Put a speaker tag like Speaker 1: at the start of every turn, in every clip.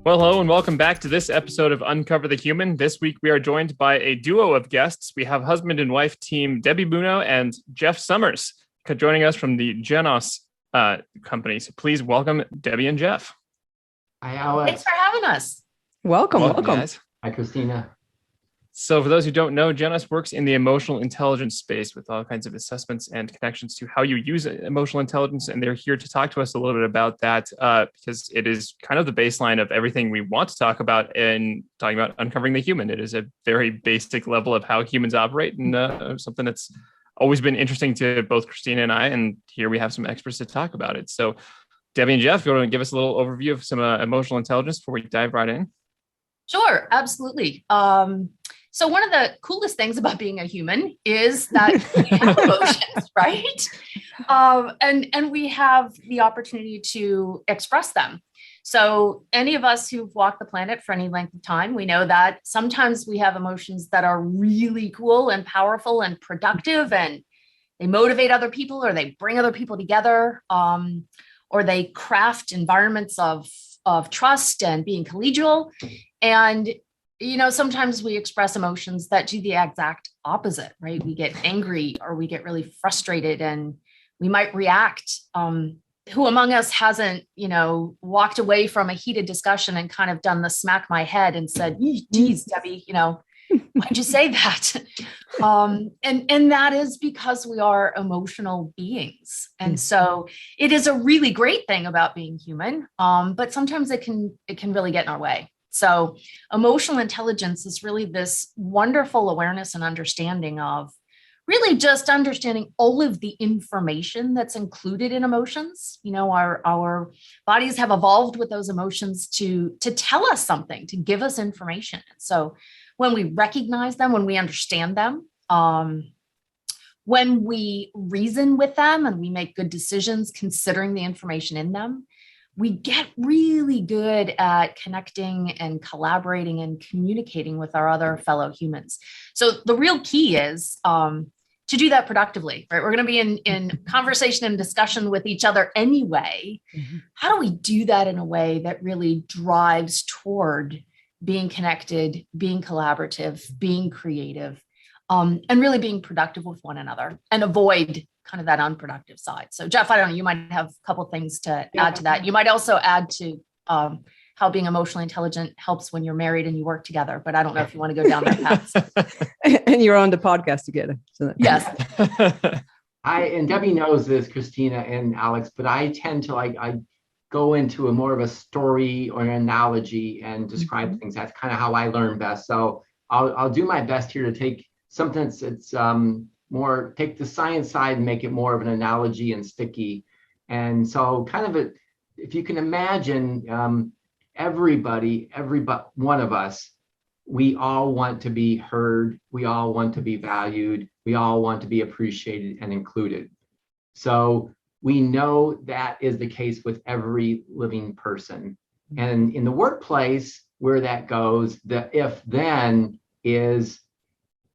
Speaker 1: Well, hello and welcome back to this episode of Uncover the Human. This week we are joined by a duo of guests. We have husband and wife team Debbie Muno and Jeff Summers joining us from the Genos company. So please welcome Debbie and Jeff.
Speaker 2: Hi, Alex.
Speaker 3: Thanks for having us.
Speaker 1: Welcome. Guys.
Speaker 2: Hi, Christina.
Speaker 1: So for those who don't know, Genos works in the emotional intelligence space with all kinds of assessments and connections to how you use emotional intelligence. And they're here to talk to us a little bit about that because it is kind of the baseline of everything we want to talk about in talking about uncovering the human. It is a very basic level of how humans operate and something that's always been interesting to both Christina and I. And here we have some experts to talk about it. So Debbie and Jeff, you want to give us a little overview of some emotional intelligence before we dive right in?
Speaker 3: Sure, absolutely. So one of the coolest things about being a human is that we have emotions, right? And we have the opportunity to express them. So any of us who've walked the planet for any length of time, we know that sometimes we have emotions that are really cool and powerful and productive, and they motivate other people, or they bring other people together, or they craft environments of trust and being collegial. And sometimes we express emotions that do the exact opposite, right? We get angry or we get really frustrated and we might react. Who among us hasn't, walked away from a heated discussion and kind of done the smack my head and said, geez, Debbie, why'd you say that? And that is because we are emotional beings. And so it is a really great thing about being human, but sometimes it can really get in our way. So emotional intelligence is really this wonderful awareness and understanding of really just understanding all of the information that's included in emotions. Our bodies have evolved with those emotions to tell us something, to give us information. So when we recognize them, when we understand them, when we reason with them and we make good decisions considering the information in them, we get really good at connecting and collaborating and communicating with our other fellow humans. So the real key is to do that productively, right? We're going to be in conversation and discussion with each other anyway. Mm-hmm. How do we do that in a way that really drives toward being connected, being collaborative, being creative, and really being productive with one another and avoid kind of that unproductive side. So Jeff, I don't know, you might have a couple of things to add to that. You might also add to how being emotionally intelligent helps when you're married and you work together, but I don't know if you want to go down that path.
Speaker 4: And you're on the podcast together. So
Speaker 3: yes.
Speaker 2: And Debbie knows this, Christina and Alex, but I tend to I go into a more of a story or an analogy and describe things. That's kind of how I learn best. So I'll do my best here to take something that's more, take the science side and make it more of an analogy and sticky. And so kind of if you can imagine, every one of us, we all want to be heard. We all want to be valued. We all want to be appreciated and included. So we know that is the case with every living person. And in the workplace, where that goes, the if then is,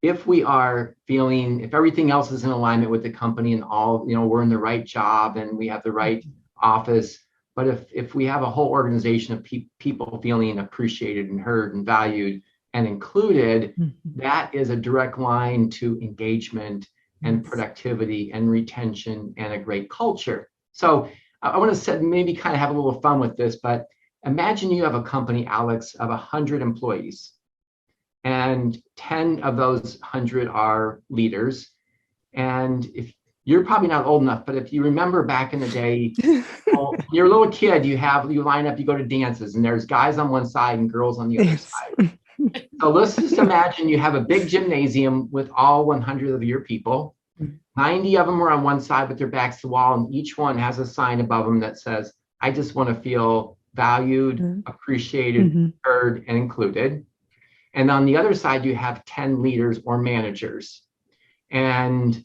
Speaker 2: if we are feeling, if everything else is in alignment with the company and all, we're in the right job and we have the right office, but if we have a whole organization of people feeling appreciated and heard and valued and included, that is a direct line to engagement and productivity and retention and a great culture. So I want to maybe kind of have a little fun with this, but imagine you have a company, Alex, of 100 employees. And 10 of those 100 are leaders. And if you're probably not old enough, but if you remember back in the day, you're a little kid, you line up, you go to dances, and there's guys on one side and girls on the other side. So let's just imagine you have a big gymnasium with all 100 of your people. 90 of them are on one side with their backs to the wall, and each one has a sign above them that says, I just want to feel valued, appreciated, heard, and included. And on the other side, you have 10 leaders or managers. And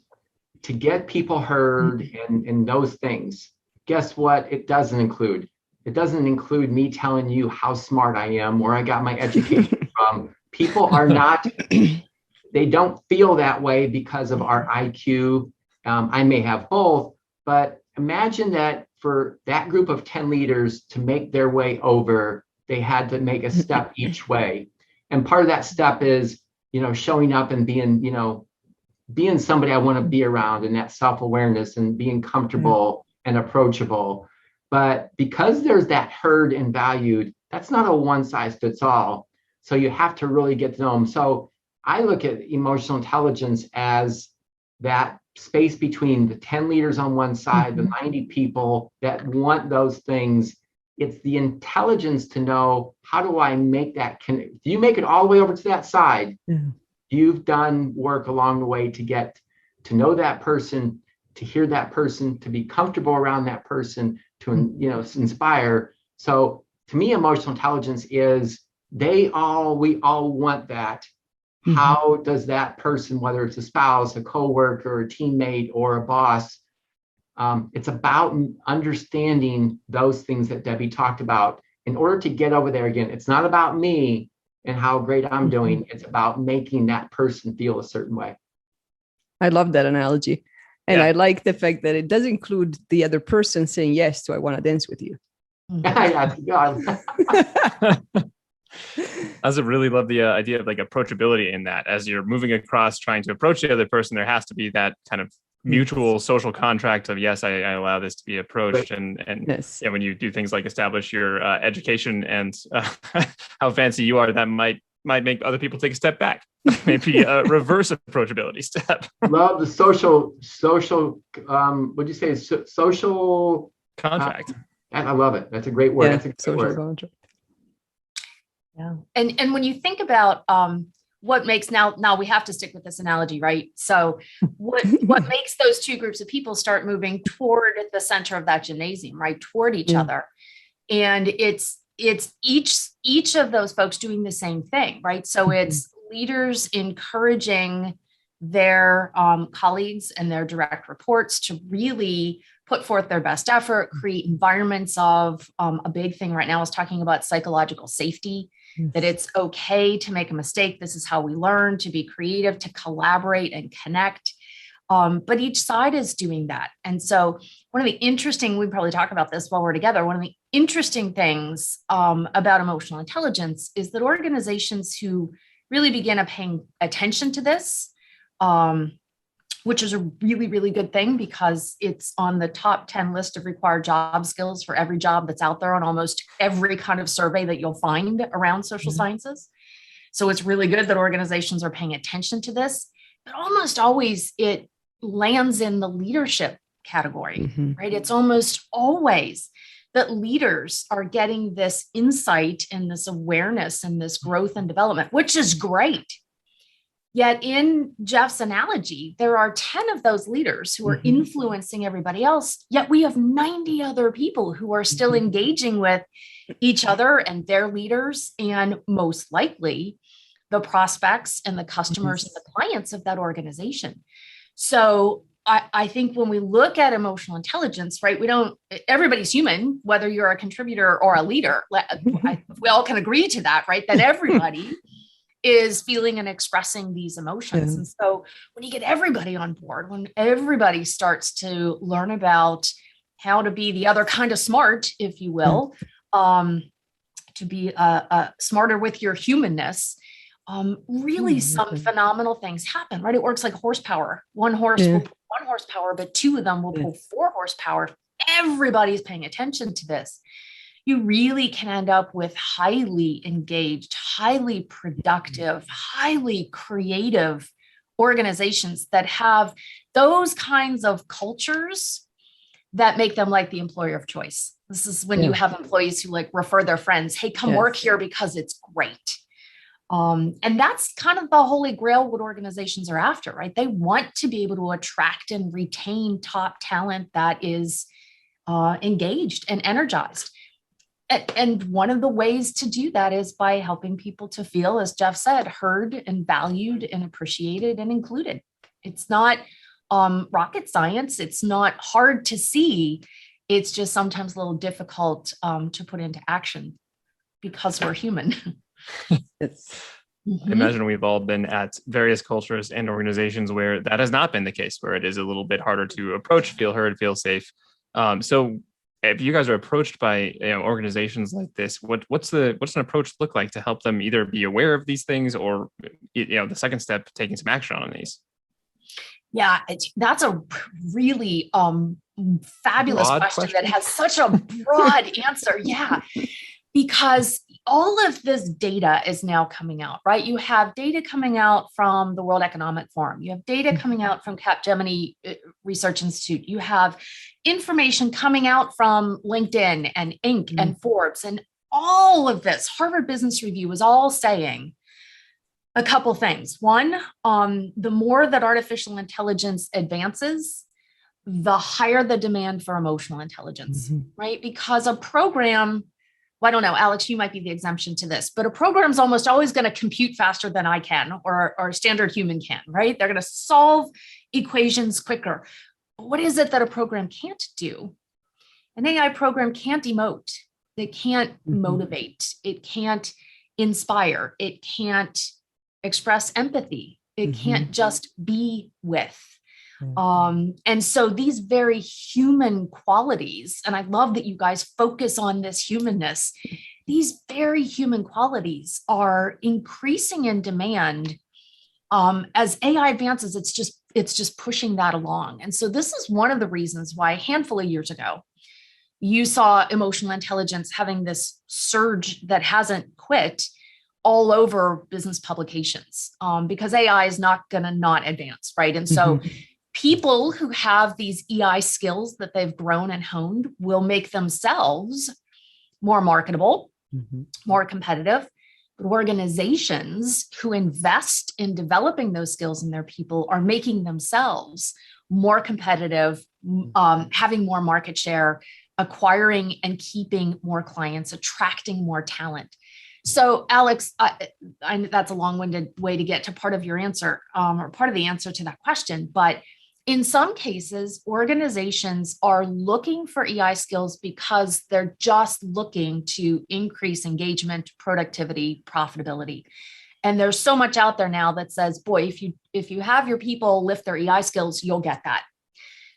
Speaker 2: to get people heard and those things, guess what? It doesn't include. It doesn't include me telling you how smart I am, where I got my education from. People are not, they don't feel that way because of our IQ. I may have both, but imagine that for that group of 10 leaders to make their way over, they had to make a step each way. And part of that step is, showing up and being somebody I want to be around, and that self-awareness and being comfortable and approachable. But because there's that heard and valued, that's not a one size fits all. So you have to really get to know them. So I look at emotional intelligence as that space between the 10 leaders on one side, the 90 people that want those things. It's the intelligence to know, how do I make that connect? Do you make it all the way over to that side? You've done work along the way to get to know that person, to hear that person, to be comfortable around that person, to inspire. So to me, emotional intelligence is we all want that. How does that person, whether it's a spouse, a coworker, a teammate, or a boss, it's about understanding those things that Debbie talked about in order to get over there. Again, it's not about me and how great I'm doing. It's about making that person feel a certain way.
Speaker 4: I love that analogy. And I like the fact that it does include the other person saying yes to, I want to dance with you.
Speaker 2: Yeah, God.
Speaker 1: I also really love the idea of like approachability in that. As you're moving across, trying to approach the other person, there has to be that kind of mutual social contract of, yes, I allow this to be approached. And
Speaker 4: yes.
Speaker 1: When you do things like establish your education and how fancy you are, that might make other people take a step back. Maybe a reverse approachability step.
Speaker 2: Love the social, what'd you say? Social
Speaker 1: contract.
Speaker 2: I love it. That's a great word.
Speaker 4: Yeah,
Speaker 2: That's a great
Speaker 4: social
Speaker 2: word.
Speaker 4: contract.
Speaker 3: Yeah. And when you think about what makes now we have to stick with this analogy, right? So what makes those two groups of people start moving toward the center of that gymnasium, right? Toward each other. And it's each of those folks doing the same thing, right? So it's leaders encouraging their colleagues and their direct reports to really put forth their best effort, create environments of a big thing right now is talking about psychological safety, that it's okay to make a mistake. This is how we learn to be creative, to collaborate and connect. But each side is doing that. And so one of the interesting, we probably talk about this while we're together, one of the interesting things about emotional intelligence is that organizations who really begin paying attention to this, which is a really, really good thing because it's on the top 10 list of required job skills for every job that's out there on almost every kind of survey that you'll find around social sciences. So it's really good that organizations are paying attention to this, but almost always it lands in the leadership category, right? It's almost always that leaders are getting this insight and this awareness and this growth and development, which is great. Yet in Jeff's analogy, there are 10 of those leaders who are influencing everybody else. Yet we have 90 other people who are still engaging with each other and their leaders, and most likely the prospects and the customers and the clients of that organization. So I think when we look at emotional intelligence, right, everybody's human, whether you're a contributor or a leader. We all can agree to that, right? That everybody is feeling and expressing these emotions. And so when you get everybody on board, when everybody starts to learn about how to be the other kind of smart, if you will, to be smarter with your humanness, really some phenomenal things happen, right? It works like horsepower. One horse will pull 1 horsepower, but 2 of them will pull 4 horsepower. Everybody's paying attention to this. You really can end up with highly engaged, highly productive, highly creative organizations that have those kinds of cultures that make them like the employer of choice. This is when you have employees who like refer their friends, hey, come work here because it's great. And that's kind of the holy grail what organizations are after, right? They want to be able to attract and retain top talent that is engaged and energized. And one of the ways to do that is by helping people to feel, as Jeff said, heard and valued and appreciated and included. It's not rocket science. It's not hard to see. It's just sometimes a little difficult to put into action because we're human.
Speaker 1: I imagine we've all been at various cultures and organizations where that has not been the case, where it is a little bit harder to approach, feel heard, feel safe. So if you guys are approached by organizations like this, what's an approach look like to help them either be aware of these things or the second step, taking some action on these?
Speaker 3: Yeah, that's a really fabulous question that has such a broad answer. Yeah, because all of this data is now coming out, right? You have data coming out from the World Economic Forum. You have data coming out from Capgemini Research Institute. You have information coming out from LinkedIn and Inc. and Forbes, and all of this. Harvard Business Review is all saying a couple things. One, the more that artificial intelligence advances, the higher the demand for emotional intelligence, right? Because a program, well, I don't know, Alex, you might be the exemption to this, but a program's almost always going to compute faster than I can or a standard human can, right? They're going to solve equations quicker. But what is it that a program can't do? An AI program can't emote. It can't motivate. It can't inspire. It can't express empathy. It can't just be with. And so these very human qualities, and I love that you guys focus on this humanness, these very human qualities are increasing in demand. As AI advances, it's just pushing that along. And so this is one of the reasons why a handful of years ago, you saw emotional intelligence having this surge that hasn't quit all over business publications, because AI is not going to not advance, right? And so people who have these EI skills that they've grown and honed will make themselves more marketable, more competitive. But organizations who invest in developing those skills in their people are making themselves more competitive, having more market share, acquiring and keeping more clients, attracting more talent. So, Alex, that's a long-winded way to get to part of your answer, or part of the answer to that question. But in some cases, organizations are looking for EI skills because they're just looking to increase engagement, productivity, profitability. And there's so much out there now that says, boy, if you have your people lift their EI skills, you'll get that.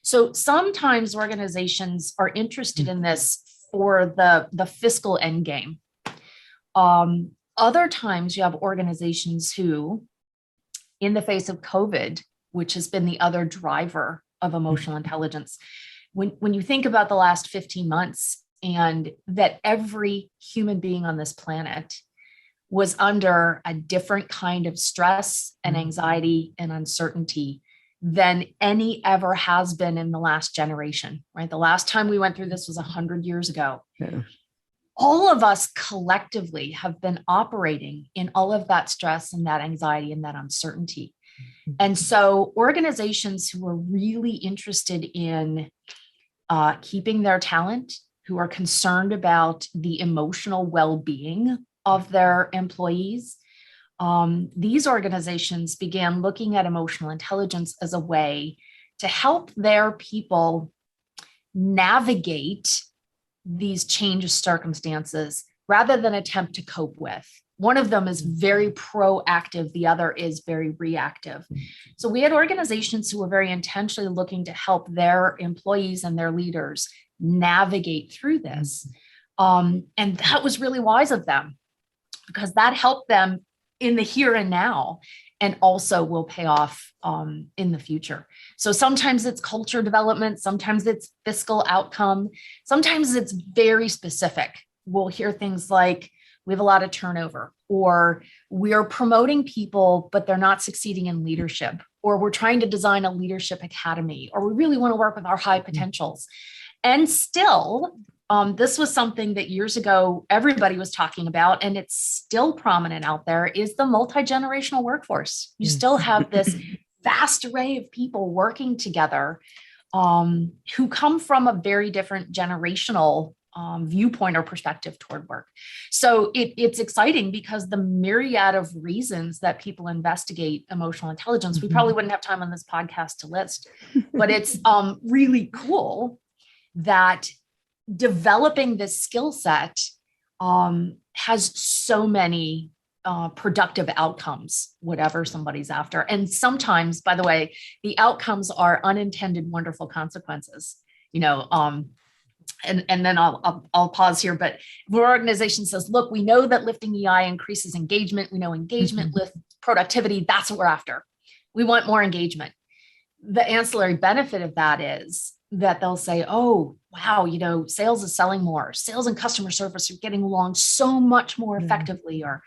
Speaker 3: So sometimes organizations are interested in this for the fiscal end game. Other times you have organizations who, in the face of COVID, which has been the other driver of emotional intelligence, when you think about the last 15 months and that every human being on this planet was under a different kind of stress and anxiety and uncertainty than any ever has been in the last generation, right? The last time we went through this was 100 years ago. Yeah. All of us collectively have been operating in all of that stress and that anxiety and that uncertainty. And so organizations who are really interested in keeping their talent, who are concerned about the emotional well-being of their employees, these organizations began looking at emotional intelligence as a way to help their people navigate these change of circumstances rather than attempt to cope with. One of them is very proactive. The other is very reactive. So we had organizations who were very intentionally looking to help their employees and their leaders navigate through this. And that was really wise of them because that helped them in the here and now and also will pay off in the future. So sometimes it's culture development, sometimes it's fiscal outcome, sometimes it's very specific. We'll hear things like, we have a lot of turnover, or we are promoting people, but they're not succeeding in leadership, or we're trying to design a leadership academy, or we really want to work with our high potentials. And still, this was something that years ago, everybody was talking about, and it's still prominent out there, is the multi-generational workforce. You still have this vast array of people working together who come from a very different generational viewpoint or perspective toward work. So it's exciting because the myriad of reasons that people investigate emotional intelligence, we probably wouldn't have time on this podcast to list, but it's really cool that developing this skill set has so many productive outcomes, whatever somebody's after. And sometimes, by the way, the outcomes are unintended, wonderful consequences. and then I'll pause here. But if our organization says, look, we know that lifting EI increases engagement. We know engagement lifts productivity. That's what we're after. We want more engagement. The ancillary benefit of that is that they'll say, oh, wow, sales is selling more. Sales and customer service are getting along so much more effectively, or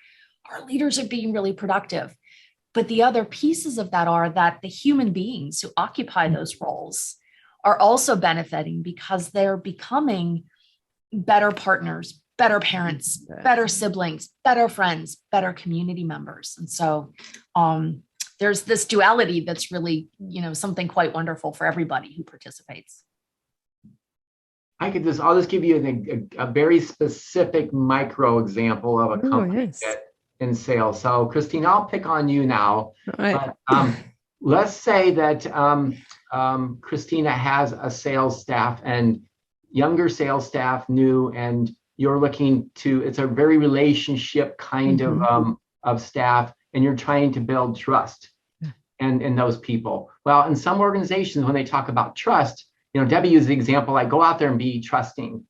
Speaker 3: our leaders are being really productive. But the other pieces of that are that the human beings who occupy those roles are also benefiting because they're becoming better partners, better parents, better siblings, better friends, better community members. And so there's this duality that's really, something quite wonderful for everybody who participates.
Speaker 2: I'll just give you a very specific micro example of a company in sales. So Christine, I'll pick on you now. All right. But let's say that Christina has a sales staff and younger sales staff, new, and you're looking to, it's a very relationship kind of staff, and you're trying to build trust in those people. Well, in some organizations, when they talk about trust, Debbie used the example, like go out there and be trusting,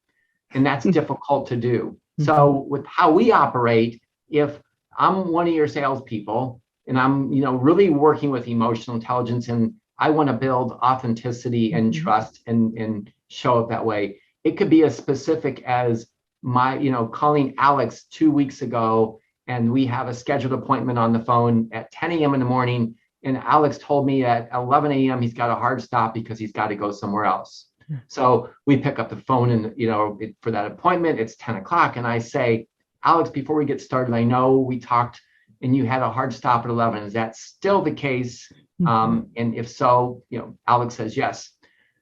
Speaker 2: and that's difficult to do. So with how we operate, if I'm one of your salespeople and I'm, really working with emotional intelligence and I want to build authenticity and trust and show it that way, it could be as specific as my, calling Alex 2 weeks ago, and we have a scheduled appointment on the phone at 10 a.m. in the morning. And Alex told me at 11 a.m. he's got a hard stop because he's got to go somewhere else. So we pick up the phone and, for that appointment, it's 10 o'clock. And I say, Alex, before we get started, I know we talked and you had a hard stop at 11. Is that still the case? And if so, Alex says yes.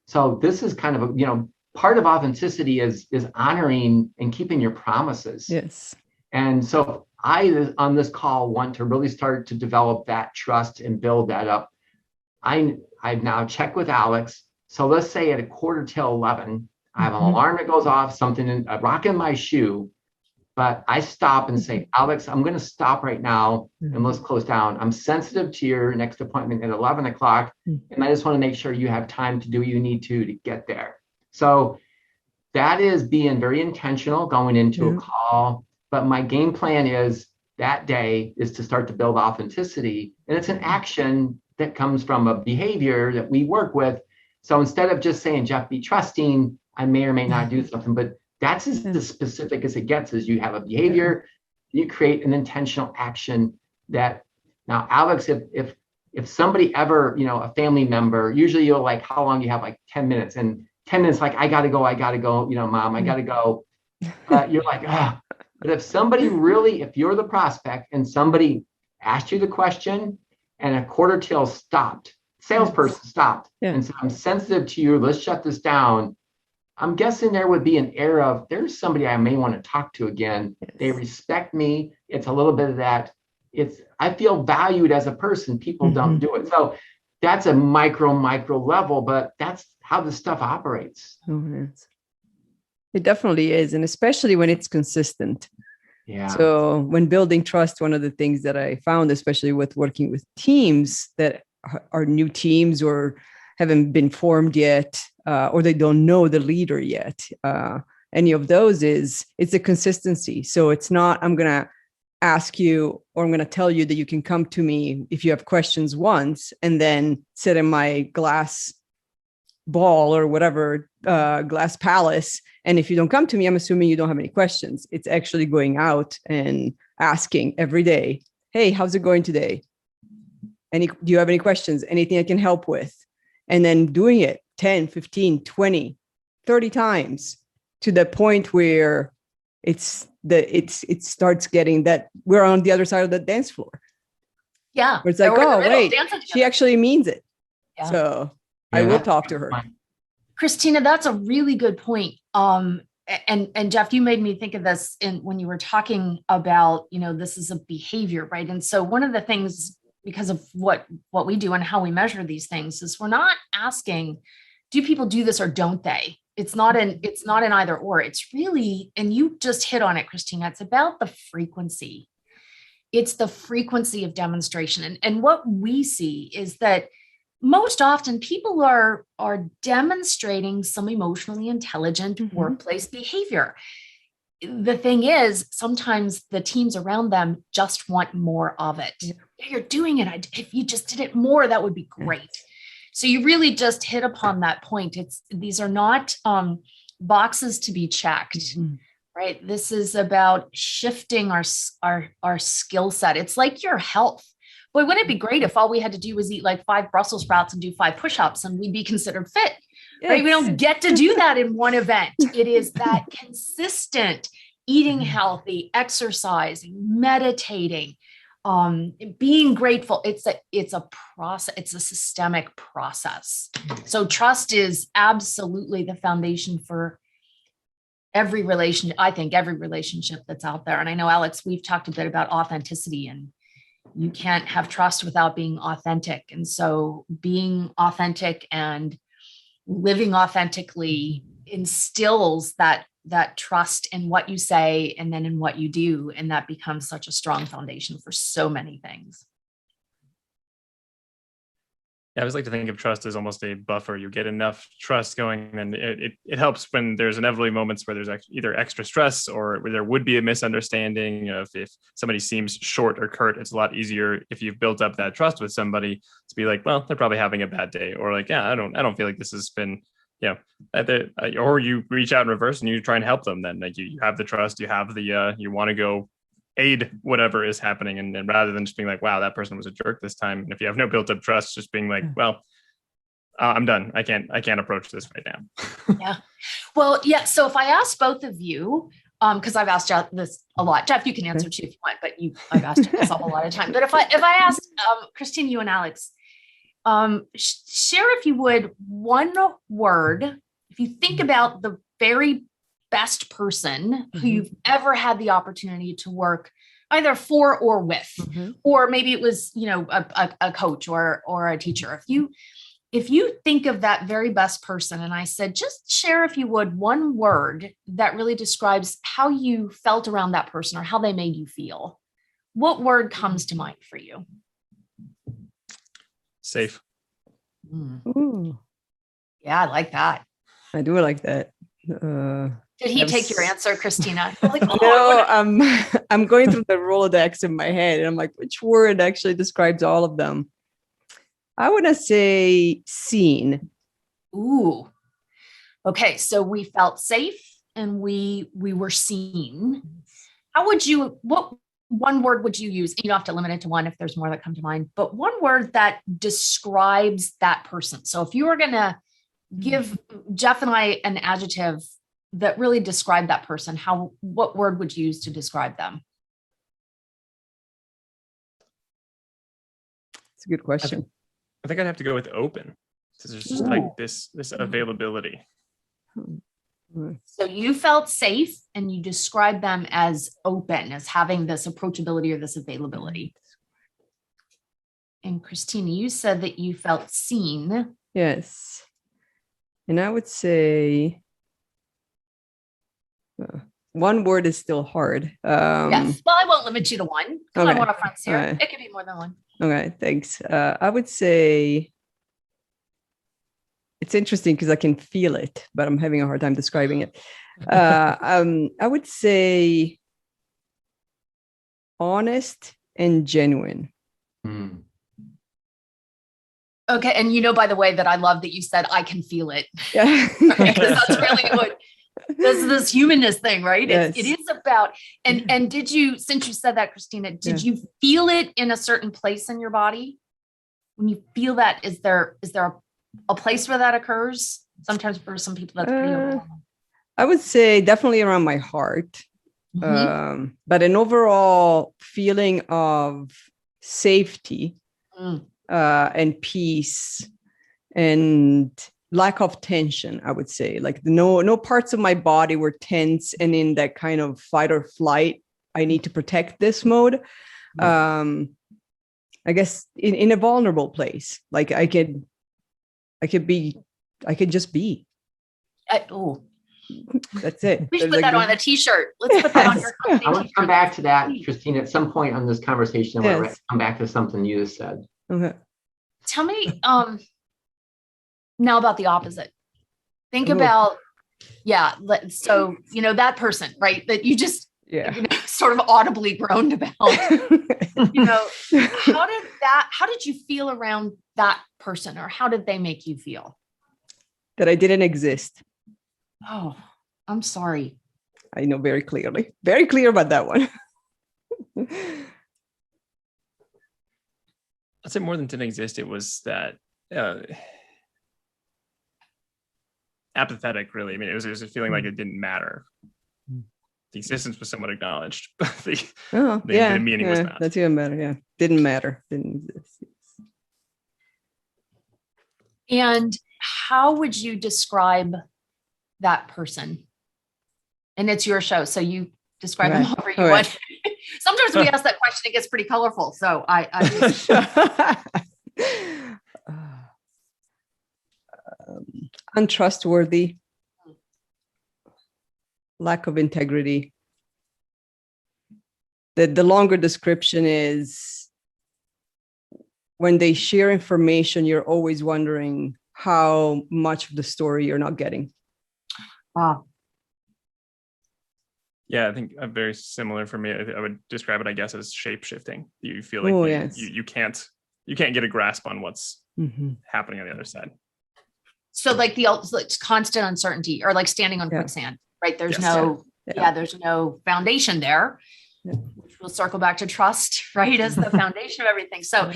Speaker 2: So this is kind of part of authenticity is honoring and keeping your promises.
Speaker 4: Yes.
Speaker 2: And so I, on this call, want to really start to develop that trust and build that up. I've now checked with Alex. So let's say at 11:15, I have an alarm that goes off, a rock in my shoe, but I stop and say, Alex, I'm going to stop right now and let's close down. I'm sensitive to your next appointment at 11 o'clock. And I just want to make sure you have time to do what you need to get there. So that is being very intentional going into a call. But my game plan is that day is to start to build authenticity. And it's an action that comes from a behavior that we work with. So instead of just saying, Jeff, be trusting, I may or may not do something, but that's as specific as it gets. Is you have a behavior, you create an intentional action that now, Alex, if somebody ever, a family member, usually you're like, how long do you have? Like 10 minutes, and 10 minutes, like, I got to go, mom, I got to go. You're like, ah. But if somebody really, if you're the prospect and somebody asked you the question and a quarter till stopped, salesperson stopped and said, I'm sensitive to you, let's shut this down. I'm guessing there would be an air of, there's somebody I may want to talk to again. Yes. They respect me. It's a little bit of that. I feel valued as a person. People don't do it. So that's a micro level, but that's how this stuff operates.
Speaker 4: Oh, yes. It definitely is. And especially when it's consistent.
Speaker 2: Yeah.
Speaker 4: So when building trust, one of the things that I found, especially with working with teams that are new teams or haven't been formed yet, or they don't know the leader yet, any of those it's a consistency. So it's not, I'm going to ask you, or I'm going to tell you that you can come to me if you have questions once, and then sit in my glass ball or whatever, glass palace. And if you don't come to me, I'm assuming you don't have any questions. It's actually going out and asking every day, hey, how's it going today? Do you have any questions? Anything I can help with? And then doing it 10, 15, 20, 30 times to the point where it starts getting that we're on the other side of the dance floor.
Speaker 3: Yeah.
Speaker 4: Where it's like, oh, wait, she actually means it. Yeah. So I will talk to her.
Speaker 3: Christina, that's a really good point. And Jeff, you made me think of this when you were talking about, this is a behavior, right? And so one of the things, because of what we do and how we measure these things, is we're not asking, do people do this or don't they? It's not an either or. It's really, and you just hit on it, Christina, it's about the frequency. It's the frequency of demonstration. And what we see is that most often people are demonstrating some emotionally intelligent workplace behavior. The thing is, sometimes the teams around them just want more of it. Yeah, you're doing it. If you just did it more, that would be great. So you really just hit upon that point. These are not boxes to be checked, right? This is about shifting our skill set. It's like your health. Boy, wouldn't it be great if all we had to do was eat like 5 Brussels sprouts and do 5 push-ups and we'd be considered fit, right? We don't get to do that in one event. It is that consistent eating healthy, exercising, meditating, being grateful. It's a process. It's a systemic process. So trust is absolutely the foundation for every relationship. I think every relationship that's out there. And I know, Alex, we've talked a bit about authenticity, and you can't have trust without being authentic. And so being authentic and living authentically instills that trust in what you say and then in what you do. And that becomes such a strong foundation for so many things.
Speaker 1: Yeah, I always like to think of trust as almost a buffer. You get enough trust going, and it helps when there's inevitably moments where there's either extra stress or where there would be a misunderstanding. If somebody seems short or curt, it's a lot easier if you've built up that trust with somebody to be like, well, they're probably having a bad day, or like, yeah, I don't feel like this has been, or you reach out in reverse and you try and help them. Then like you have the trust, you have the you want to go aid whatever is happening, and rather than just being like, wow, that person was a jerk this time. And if you have no built up trust, just being like, well, I'm done. I can't approach this right now.
Speaker 3: Yeah. Well, yeah. So if I ask both of you, because I've asked Jeff this a lot. Jeff, you can answer too if you want, but I've asked this a lot of time. But if I asked Christine, you and Alex, share, if you would, one word, if you think about the very best person who you've ever had the opportunity to work either for or with, or maybe it was, a coach or a teacher. If you think of that very best person, and I said, just share, if you would, one word that really describes how you felt around that person or how they made you feel, what word comes to mind for you?
Speaker 1: Safe.
Speaker 4: Ooh.
Speaker 3: Yeah, I like that.
Speaker 4: I do like that.
Speaker 3: Did he take your answer, Christina? Like,
Speaker 4: no, I'm going through the Rolodex in my head, and I'm like, which word actually describes all of them? I want to say seen.
Speaker 3: Ooh. Okay, so we felt safe and we were seen. What one word would you use? You don't have to limit it to one if there's more that come to mind, but one word that describes that person. So if you were going to give Jeff and I an adjective that really described that person, what word would you use to describe them?
Speaker 4: It's a good question.
Speaker 1: I think I'd have to go with open. So there's just like this availability.
Speaker 3: So you felt safe and you described them as open, as having this approachability or this availability. And Christina, you said that you felt seen.
Speaker 4: Yes. And I would say one word is still hard.
Speaker 3: Yes. Well, I won't limit you to one. Come on, one of friends here.
Speaker 4: Right.
Speaker 3: It could be more than one.
Speaker 4: Okay, thanks. I would say it's interesting because I can feel it, but I'm having a hard time describing it. I would say honest and genuine.
Speaker 3: Okay. And by the way, that I love that you said, I can feel it.
Speaker 4: Yeah.
Speaker 3: Right? That's really what this humanness thing, right?
Speaker 4: Yes.
Speaker 3: It is about, and did you, since you said that, Christina, did you feel it in a certain place in your body? When you feel that, is there a place where that occurs? Sometimes for some people that's pretty overwhelming.
Speaker 4: I would say definitely around my heart. But an overall feeling of safety and peace and lack of tension, I would say. Like no parts of my body were tense and in that kind of fight or flight, I need to protect this mode. I guess in a vulnerable place, like I could just be. That's it.
Speaker 3: We should put that on a t-shirt. Let's put that on your company.
Speaker 2: I want to come back to that, Christine, at some point on this conversation. I want to come back to something you just said.
Speaker 4: Okay.
Speaker 3: tell me now about the opposite. Think about, so, that person, right, that you just sort of audibly groaned about, how did you feel around that person, or how did they make you feel?
Speaker 4: That I didn't exist.
Speaker 3: Oh, I'm sorry.
Speaker 4: I know very clear about that one.
Speaker 1: I'd say more than didn't exist. It was that apathetic, really. I mean, it was a feeling like it didn't matter. The existence was somewhat acknowledged, but the meaning was not.
Speaker 4: That's even better. Yeah, didn't matter. Didn't exist.
Speaker 3: And how would you describe that person? And it's your show, so you describe them however you want. Sometimes we ask that question, it gets pretty colorful. So I
Speaker 4: untrustworthy, lack of integrity. The longer description is when they share information, you're always wondering how much of the story you're not getting.
Speaker 3: Wow.
Speaker 1: Yeah, I think very similar for me. I would describe it, I guess, as shape shifting. You feel like you can't get a grasp on what's happening on the other side. So
Speaker 3: like it's constant uncertainty, or like standing on quicksand, right? There's there's no foundation there. Yeah. Which we'll circle back to trust, right, as the foundation of everything. So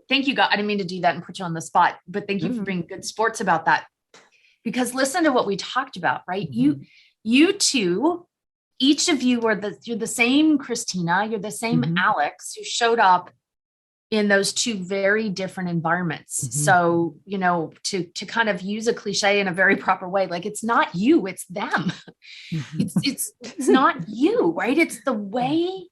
Speaker 3: thank you, God. I didn't mean to do that and put you on the spot, but thank you for being good sports about that. Because listen to what we talked about, right? You two, each of you you're the same Christina, you're the same Alex, who showed up in those two very different environments. So, to kind of use a cliche in a very proper way, like it's not you, it's them. It's not you, right? It's the way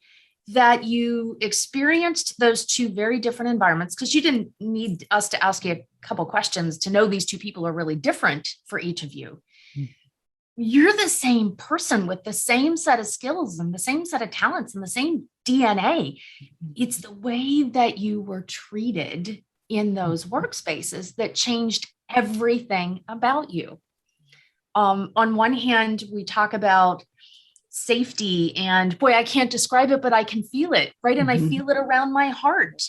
Speaker 3: that you experienced those two very different environments, because you didn't need us to ask you a couple questions to know these two people are really different for each of you. You're the same person with the same set of skills and the same set of talents and the same DNA. It's the way that you were treated in those workspaces that changed everything about you. On one hand, we talk about safety, and boy, I can't describe it, but I can feel it, right? And I feel it around my heart.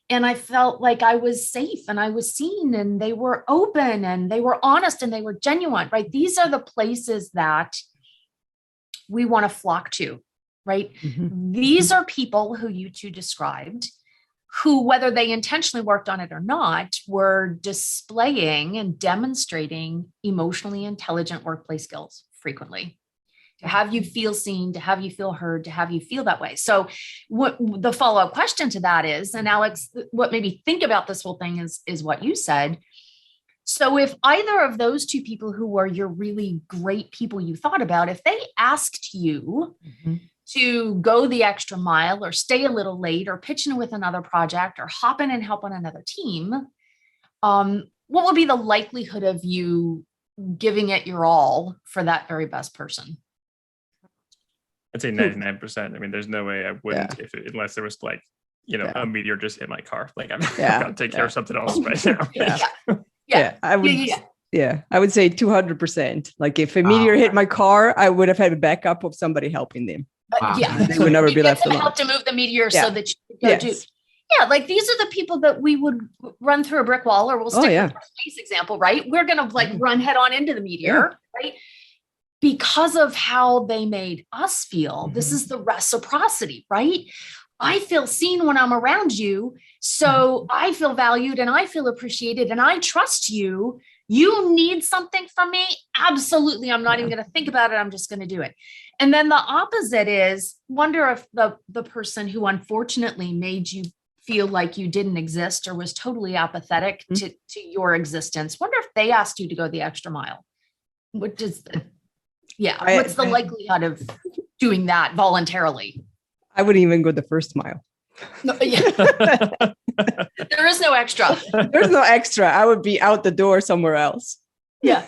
Speaker 3: And I felt like I was safe and I was seen, and they were open and they were honest and they were genuine, right? These are the places that we want to flock to, right? These are people who you two described, who, whether they intentionally worked on it or not, were displaying and demonstrating emotionally intelligent workplace skills frequently. To have you feel seen, to have you feel heard, to have you feel that way. So what the follow-up question to that is, and Alex, what made me think about this whole thing is what you said. So if either of those two people who were your really great people you thought about, if they asked you to go the extra mile or stay a little late or pitch in with another project or hop in and help on another team, what would be the likelihood of you giving it your all for that very best person?
Speaker 1: I'd say 99%. I mean, there's no way I wouldn't unless there was like, a meteor just hit my car. Like I've got to take care of something else right now.
Speaker 4: I would say 200%. Like if a meteor hit my car, I would have had a backup of somebody helping them. They would never be left alone.
Speaker 3: Help to move the meteor so that you could go do. Yeah, like these are the people that we would run through a brick wall, or we'll stick with our space example, right? We're going to run head on into the meteor, right? Because of how they made us feel. This is the reciprocity, right? I feel seen when I'm around you. So I feel valued and I feel appreciated and I trust you. You need something from me? Absolutely. I'm not even going to think about it. I'm just going to do it. And then the opposite is, wonder if the person who unfortunately made you feel like you didn't exist or was totally apathetic to your existence, wonder if they asked you to go the extra mile. What's the likelihood of doing that voluntarily?
Speaker 4: I wouldn't even go the first mile.
Speaker 3: No, there is no extra.
Speaker 4: There's no extra. I would be out the door somewhere else.
Speaker 3: Yeah.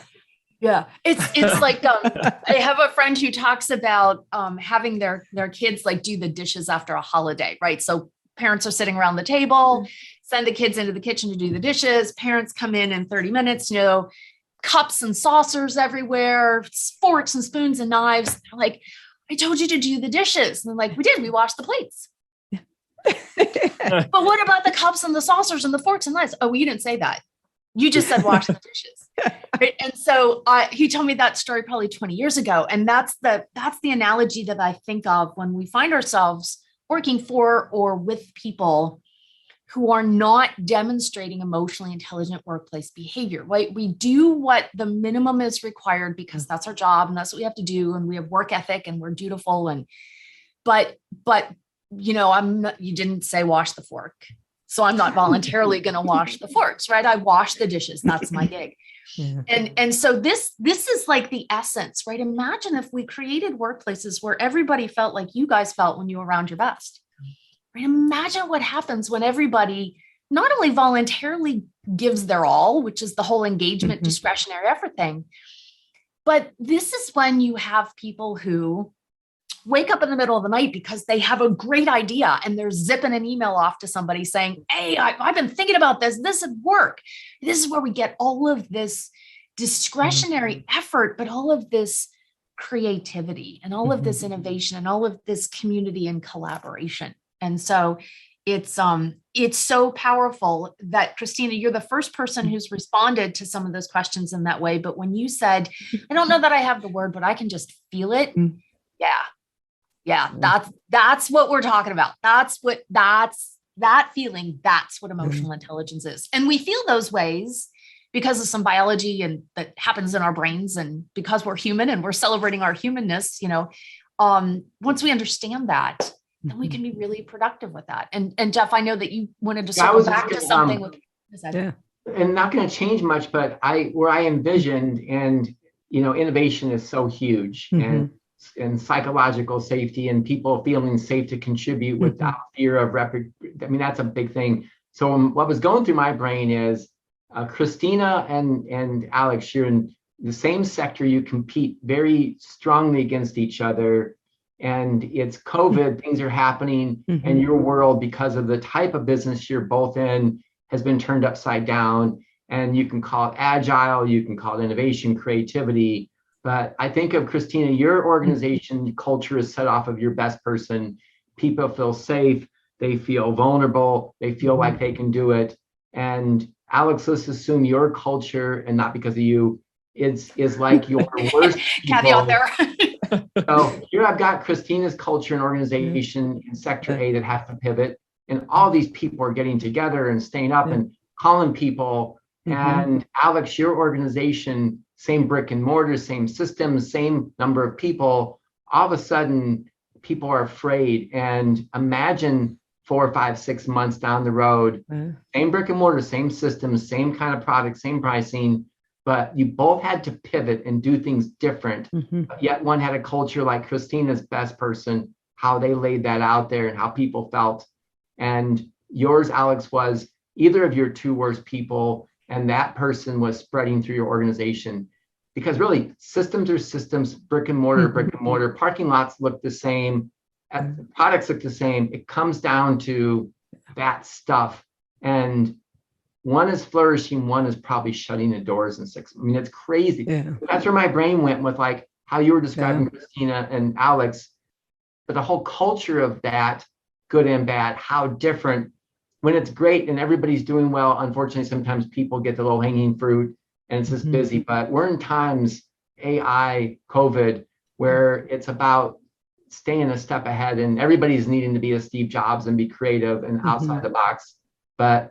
Speaker 3: It's like I have a friend who talks about having their kids like do the dishes after a holiday, right? So parents are sitting around the table, send the kids into the kitchen to do the dishes. Parents come in 30 minutes, cups and saucers everywhere, forks and spoons and knives. They're like, I told you to do the dishes. And they're like, we did, we washed the plates. But what about the cups and the saucers and the forks and knives? Oh, you didn't say that. You just said wash the dishes. Right? And so he told me that story probably 20 years ago. And that's the analogy that I think of when we find ourselves working for or with people who are not demonstrating emotionally intelligent workplace behavior, right? We do what the minimum is required because that's our job and that's what we have to do. And we have work ethic and we're dutiful. But you didn't say wash the fork. So I'm not voluntarily going to wash the forks, right? I wash the dishes. That's my gig. Yeah. And so this is like the essence, right? Imagine if we created workplaces where everybody felt like you guys felt when you were around your best. Right? Imagine what happens when everybody not only voluntarily gives their all, which is the whole engagement, discretionary effort thing, but this is when you have people who wake up in the middle of the night because they have a great idea and they're zipping an email off to somebody saying, hey, I've been thinking about this. This would work. This is where we get all of this discretionary effort, but all of this creativity and all of this innovation and all of this community and collaboration. And so it's so powerful that, Christina, you're the first person who's responded to some of those questions in that way. But when you said, I don't know that I have the word, but I can just feel it. Yeah, that's what we're talking about. That feeling, that's what emotional intelligence is. And we feel those ways because of some biology and that happens in our brains. And because we're human and we're celebrating our humanness, once we understand that, then we can be really productive with that. And Jeff, I know that you wanted to circle back to something.
Speaker 2: And not going to change much, but where I envisioned, and innovation is so huge, and psychological safety and people feeling safe to contribute without fear of that's a big thing. So what was going through my brain is Christina and Alex, you're in the same sector, you compete very strongly against each other, and it's COVID, things are happening, and your world, because of the type of business you're both in, has been turned upside down. And you can call it agile, you can call it innovation, creativity. But I think of, Christina, your organization culture is set off of your best person. People feel safe, they feel vulnerable, they feel like they can do it. And Alex, let's assume your culture, and not because of you, is like your worst
Speaker 3: caveat there.
Speaker 2: So here I've got Christina's culture and organization in Sector A that has to pivot. And all these people are getting together and staying up and calling people. And Alex, your organization, same brick and mortar, same systems, same number of people. All of a sudden, people are afraid. And imagine 4, 5, 6 months down the road, same brick and mortar, same systems, same kind of product, same pricing, but you both had to pivot and do things different. But yet one had a culture like Christina's best person, how they laid that out there and how people felt. And yours, Alex, was either of your two worst people, and that person was spreading through your organization. Because really, systems are systems, brick and mortar, parking lots look the same, products look the same. It comes down to that stuff. And one is flourishing, one is probably shutting the doors in 6. I mean, it's crazy. That's where my brain went with like how you were describing Christina and Alex, but the whole culture of that, good and bad, how different. When it's great and everybody's doing well, unfortunately, sometimes people get the low-hanging fruit and it's just busy. But we're in times, AI, COVID, where it's about staying a step ahead, and everybody's needing to be a Steve Jobs and be creative and outside the box. But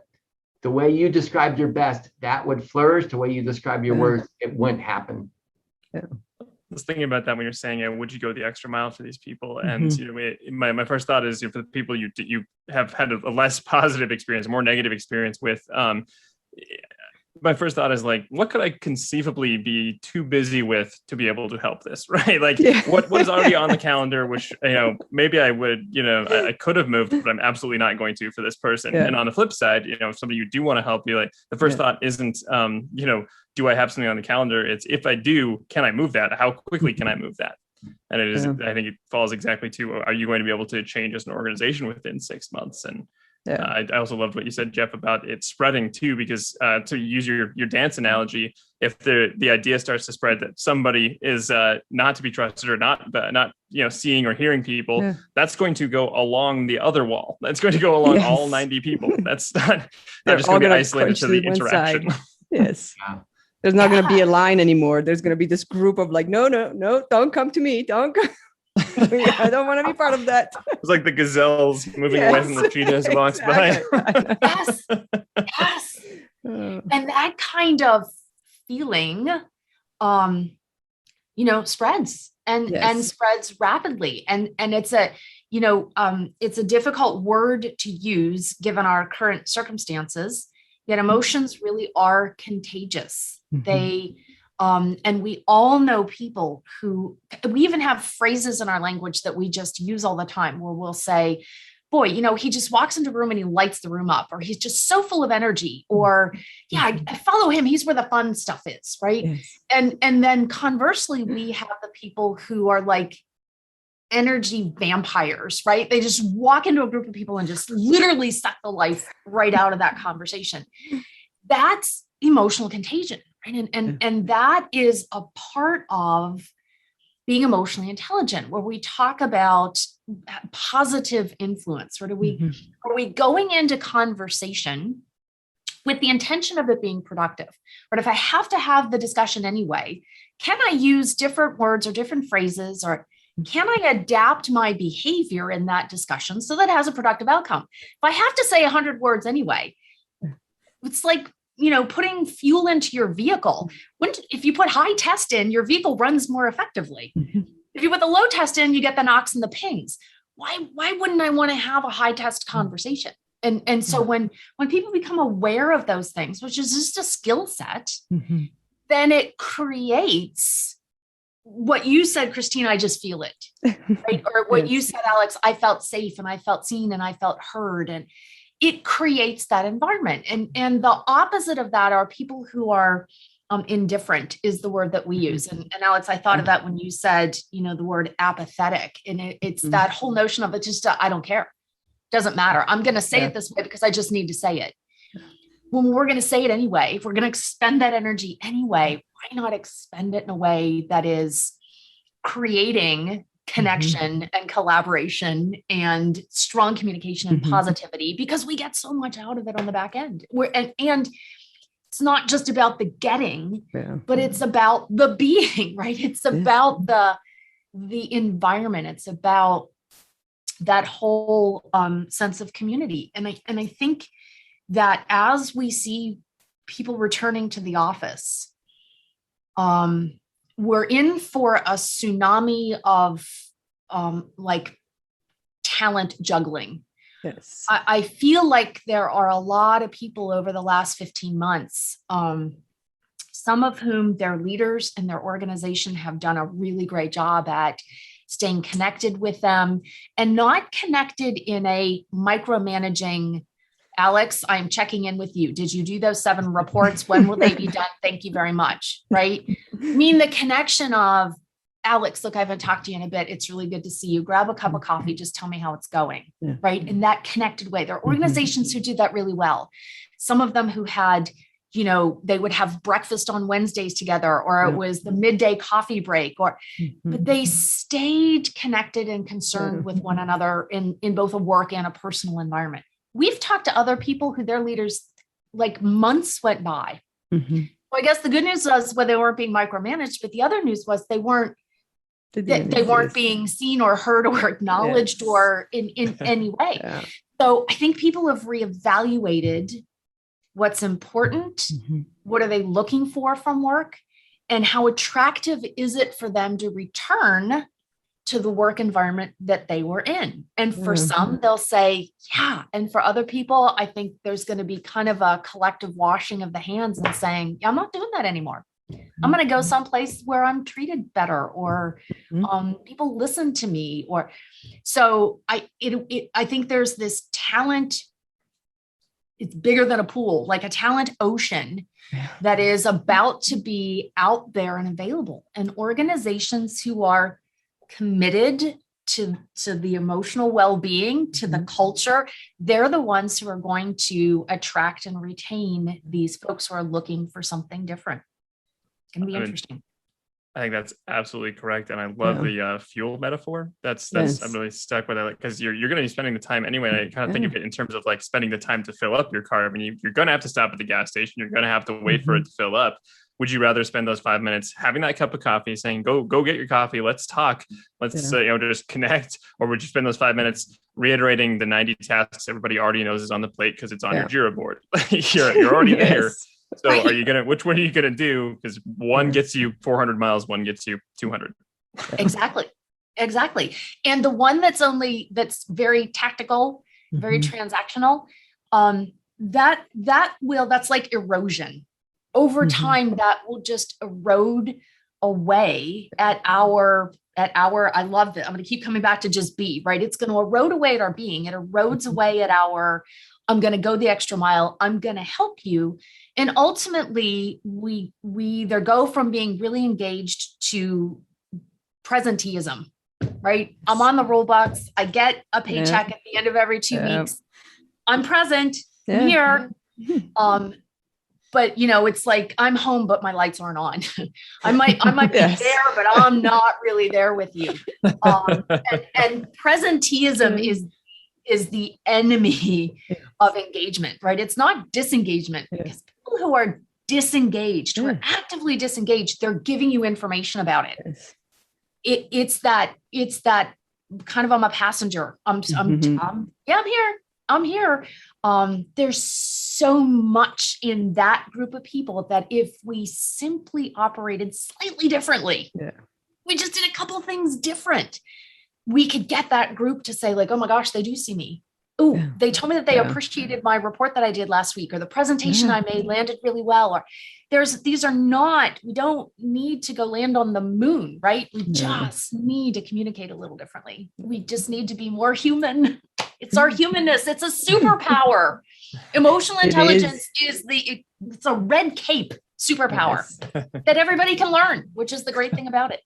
Speaker 2: the way you described your best, that would flourish. The way you describe your worst, it wouldn't happen.
Speaker 1: I was thinking about that when you're saying, would you go the extra mile for these people? And my first thought is, for the people you have had a less positive experience, a more negative experience with, my first thought is like, what could I conceivably be too busy with to be able to help this, right? Like what is already on the calendar, which, maybe I would, I could have moved, but I'm absolutely not going to for this person. And on the flip side, if somebody you do want to help, you like, the first thought isn't, do I have something on the calendar? It's, if I do, can I move that? How quickly can I move that? And it is, I think it falls exactly to, are you going to be able to change as an organization within 6 months? And
Speaker 4: Yeah.
Speaker 1: I also loved what you said, Jeff, about it spreading too, because to use your dance analogy, if the idea starts to spread that somebody is not to be trusted or not seeing or hearing people, that's going to go along the other wall. That's going to go along all 90 people. That's not just going to be isolated to the interaction.
Speaker 4: Yes.
Speaker 2: Yeah.
Speaker 4: There's not going to be a line anymore. There's going to be this group of like, no, don't come to me. Don't come. I don't want to be part of that.
Speaker 1: It's like the gazelles moving away from the cheetahs who walks by.
Speaker 3: Yes. Yes. And that kind of feeling, spreads and spreads rapidly. And it's it's a difficult word to use given our current circumstances, yet emotions really are contagious. They, and we all know people who, we even have phrases in our language that we just use all the time where we'll say, boy, he just walks into a room and he lights the room up, or he's just so full of energy, or I follow him. He's where the fun stuff is. Right. Yes. And then conversely, we have the people who are like energy vampires, right? They just walk into a group of people and just literally suck the life right out of that conversation. That's emotional contagion. Right? And that is a part of being emotionally intelligent, where we talk about positive influence. Or are we going into conversation with the intention of it being productive? But if I have to have the discussion anyway, can I use different words or different phrases, or can I adapt my behavior in that discussion so that it has a productive outcome? If I have to say 100 words anyway, it's like, putting fuel into your vehicle. If you put high test in, your vehicle runs more effectively. If you put the low test in, you get the knocks and the pings. Why wouldn't I want to have a high test conversation? And so when people become aware of those things, which is just a skill set, then it creates what you said, Christina, I just feel it, right? Or what you said, Alex, I felt safe and I felt seen and I felt heard. And it creates that environment. And the opposite of that are people who are indifferent is the word that we use. And Alex, I thought of that when you said, the word apathetic. And it's that whole notion of it just, I don't care. Doesn't matter. I'm going to say it this way because I just need to say it. When we're going to say it anyway, if we're going to expend that energy anyway, why not expend it in a way that is creating connection and collaboration and strong communication and positivity, because we get so much out of it on the back end. And it's not just about the getting, but it's about the being, right? It's about the environment. It's about that whole sense of community. And I think that as we see people returning to the office, we're in for a tsunami of talent juggling.
Speaker 4: Yes.
Speaker 3: I feel like there are a lot of people over the last 15 months, some of whom their leaders and their organization have done a really great job at staying connected with them, and not connected in a micromanaging, Alex, I'm checking in with you. Did you do those 7 reports? When will they be done? Thank you very much. Right? I mean, the connection of, Alex, look, I haven't talked to you in a bit. It's really good to see you. Grab a cup of coffee. Just tell me how it's going. Right? In that connected way. There are organizations who do that really well. Some of them who had, they would have breakfast on Wednesdays together, or it was the midday coffee break, but they stayed connected and concerned with one another in both a work and a personal environment. We've talked to other people who their leaders, like, months went by. Well, I guess the good news was, they weren't being micromanaged, but the other news was they weren't being seen or heard or acknowledged or in any way. So I think people have reevaluated what's important, what are they looking for from work, and how attractive is it for them to return to the work environment that they were in. And for some, they'll say, yeah. And for other people, I think there's going to be kind of a collective washing of the hands and saying, yeah, I'm not doing that anymore. I'm going to go someplace where I'm treated better, or people listen to me. Or so I think there's this talent. It's bigger than a pool, like a talent ocean that is about to be out there and available. And organizations who are committed to the emotional well-being, to the culture, they're the ones who are going to attract and retain these folks who are looking for something different. It's going to be interesting.
Speaker 1: I think that's absolutely correct, and I love the fuel metaphor. That's I'm really stuck with it, because you're going to be spending the time anyway. And I kind of think of it in terms of like spending the time to fill up your car. I mean, you're going to have to stop at the gas station. You're going to have to wait for it to fill up. Would you rather spend those 5 minutes having that cup of coffee, saying, "Go get your coffee. Let's talk. Let's just connect," or would you spend those 5 minutes reiterating the 90 tasks everybody already knows is on the plate because it's on your Jira board? you're already there. So which one are you going to do? Because one gets you 400 miles, one gets you 200.
Speaker 3: Exactly. And the one that's very tactical, very transactional, that's like erosion. Over time, that will just erode away at our, I love that. I'm going to keep coming back to just be, right? It's going to erode away at our being. It erodes away at our, I'm going to go the extra mile. I'm going to help you. And ultimately, we either go from being really engaged to presenteeism, right? I'm on the Robux. I get a paycheck at the end of every 2 weeks. I'm present. I'm here. But it's like I'm home, but my lights aren't on. I might be there, but I'm not really there with you. And presenteeism is the enemy of engagement, right? It's not disengagement, because people who are disengaged, who are actively disengaged, they're giving you information about it. It's that kind of, I'm a passenger. I'm here. There's so much in that group of people that if we simply operated slightly differently, we just did a couple things different, we could get that group to say like, oh my gosh, they do see me. Oh, they told me that they appreciated my report that I did last week, or the presentation I made landed really well. Or we don't need to go land on the moon, right? We just need to communicate a little differently. We just need to be more human. It's our humanness. It's a superpower. Emotional intelligence it's a red cape superpower that everybody can learn, which is the great thing about it.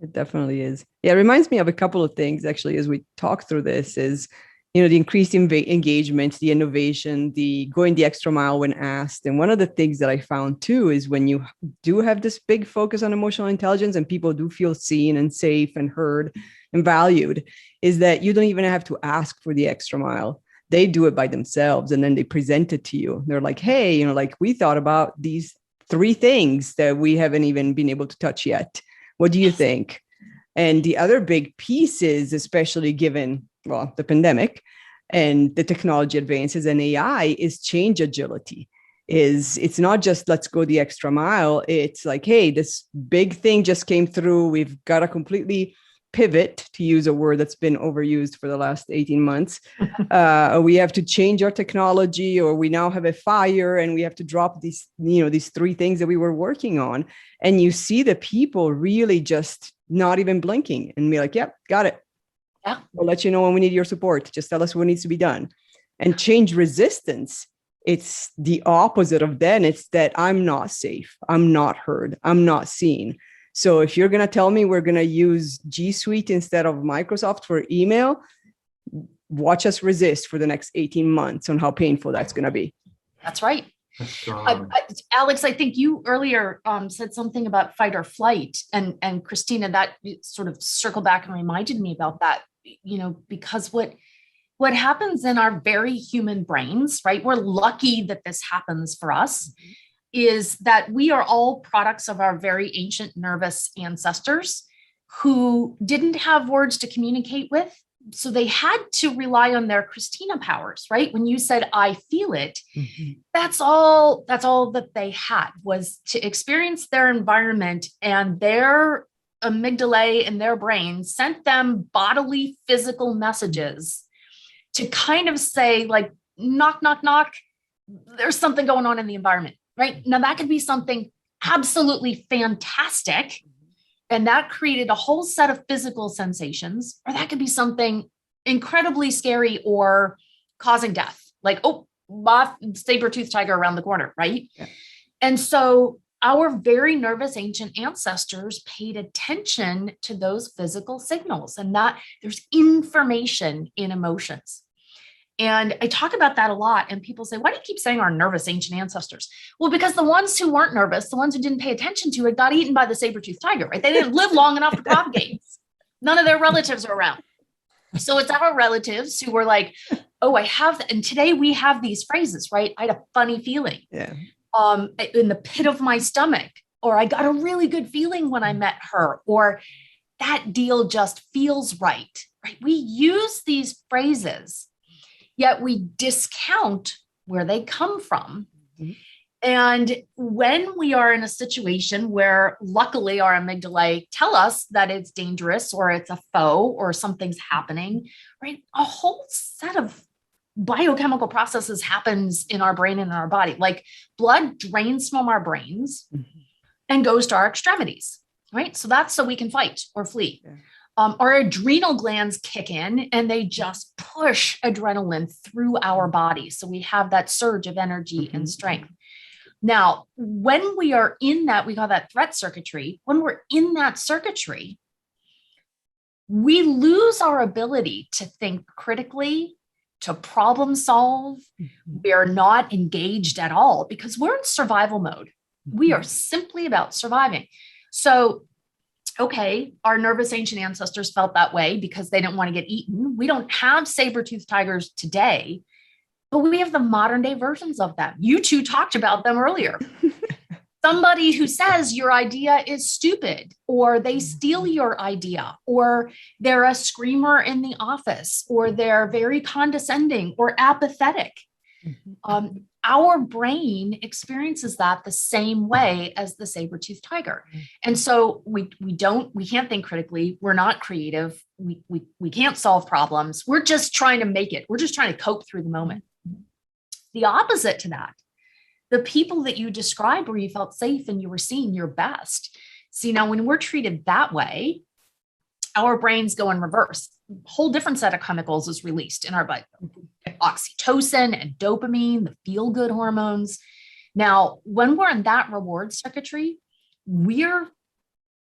Speaker 4: It definitely is. Yeah, it reminds me of a couple of things actually as we talk through this is, the increased engagement, the innovation, the going the extra mile when asked. And one of the things that I found too is when you do have this big focus on emotional intelligence and people do feel seen and safe and heard and valued, is that you don't even have to ask for the extra mile. They do it by themselves and then they present it to you. They're like, hey, we thought about these 3 things that we haven't even been able to touch yet. What do you think? And the other big piece is, especially given, the pandemic and the technology advances and AI, is change agility. It's not just let's go the extra mile. It's like, hey, this big thing just came through. We've got to completely pivot, to use a word that's been overused for the last 18 months. We have to change our technology, or we now have a fire and we have to drop these 3 things that we were working on. And you see the people really just not even blinking and be like, yep, got it.
Speaker 3: Yeah.
Speaker 4: We'll let you know when we need your support. Just tell us what needs to be done. And change resistance, it's the opposite of then. It's that I'm not safe. I'm not heard. I'm not seen. So if you're going to tell me we're going to use G Suite instead of Microsoft for email, watch us resist for the next 18 months on how painful that's going to be.
Speaker 3: That's right. Alex, I think you earlier said something about fight or flight, and Christina, that sort of circled back and reminded me about that, because what happens in our very human brains, right? We're lucky that this happens for us, is that we are all products of our very ancient nervous ancestors who didn't have words to communicate with. So they had to rely on their Christina powers, right? When you said, I feel it, that's all that they had, was to experience their environment, and their amygdala in their brain sent them bodily physical messages to kind of say like, knock, knock, knock, there's something going on in the environment, right? Now that could be something absolutely fantastic, and that created a whole set of physical sensations, or that could be something incredibly scary or causing death. Like, oh, saber-toothed tiger around the corner, right? Yeah. And so our very nervous ancient ancestors paid attention to those physical signals, and that there's information in emotions. And I talk about that a lot. And people say, why do you keep saying our nervous ancient ancestors? Well, because the ones who weren't nervous, the ones who didn't pay attention to it, got eaten by the saber-toothed tiger, right? They didn't live long enough to propagate. None of their relatives are around. So it's our relatives who were like, oh, I have, and today we have these phrases, right? I had a funny feeling in the pit of my stomach, or I got a really good feeling when I met her, or that deal just feels right? We use these phrases, yet we discount where they come from. Mm-hmm. And when we are in a situation where luckily our amygdalae tell us that it's dangerous or it's a foe or something's happening, right? A whole set of biochemical processes happens in our brain and in our body. Like blood drains from our brains and goes to our extremities, right? So that's so we can fight or flee. Yeah. Our adrenal glands kick in and they just push adrenaline through our body. So we have that surge of energy and strength. Now, when we are in that, we call that threat circuitry. When we're in that circuitry, we lose our ability to think critically, to problem solve. We are not engaged at all because we're in survival mode. We are simply about surviving. So, okay, our nervous ancient ancestors felt that way because they didn't want to get eaten. We don't have saber-toothed tigers today, but we have the modern day versions of them. You two talked about them earlier. Somebody who says your idea is stupid, or they steal your idea, or they're a screamer in the office, or they're very condescending or apathetic. Our brain experiences that the same way as the saber-toothed tiger. And so we can't think critically. We're not creative. We can't solve problems. We're just trying to make it. We're just trying to cope through the moment. The opposite to that, the people that you described where you felt safe and you were seeing your best. See, now when we're treated that way, our brains go in reverse. A whole different set of chemicals is released in our body. Oxytocin and dopamine, the feel-good hormones. Now, when we're in that reward circuitry, we're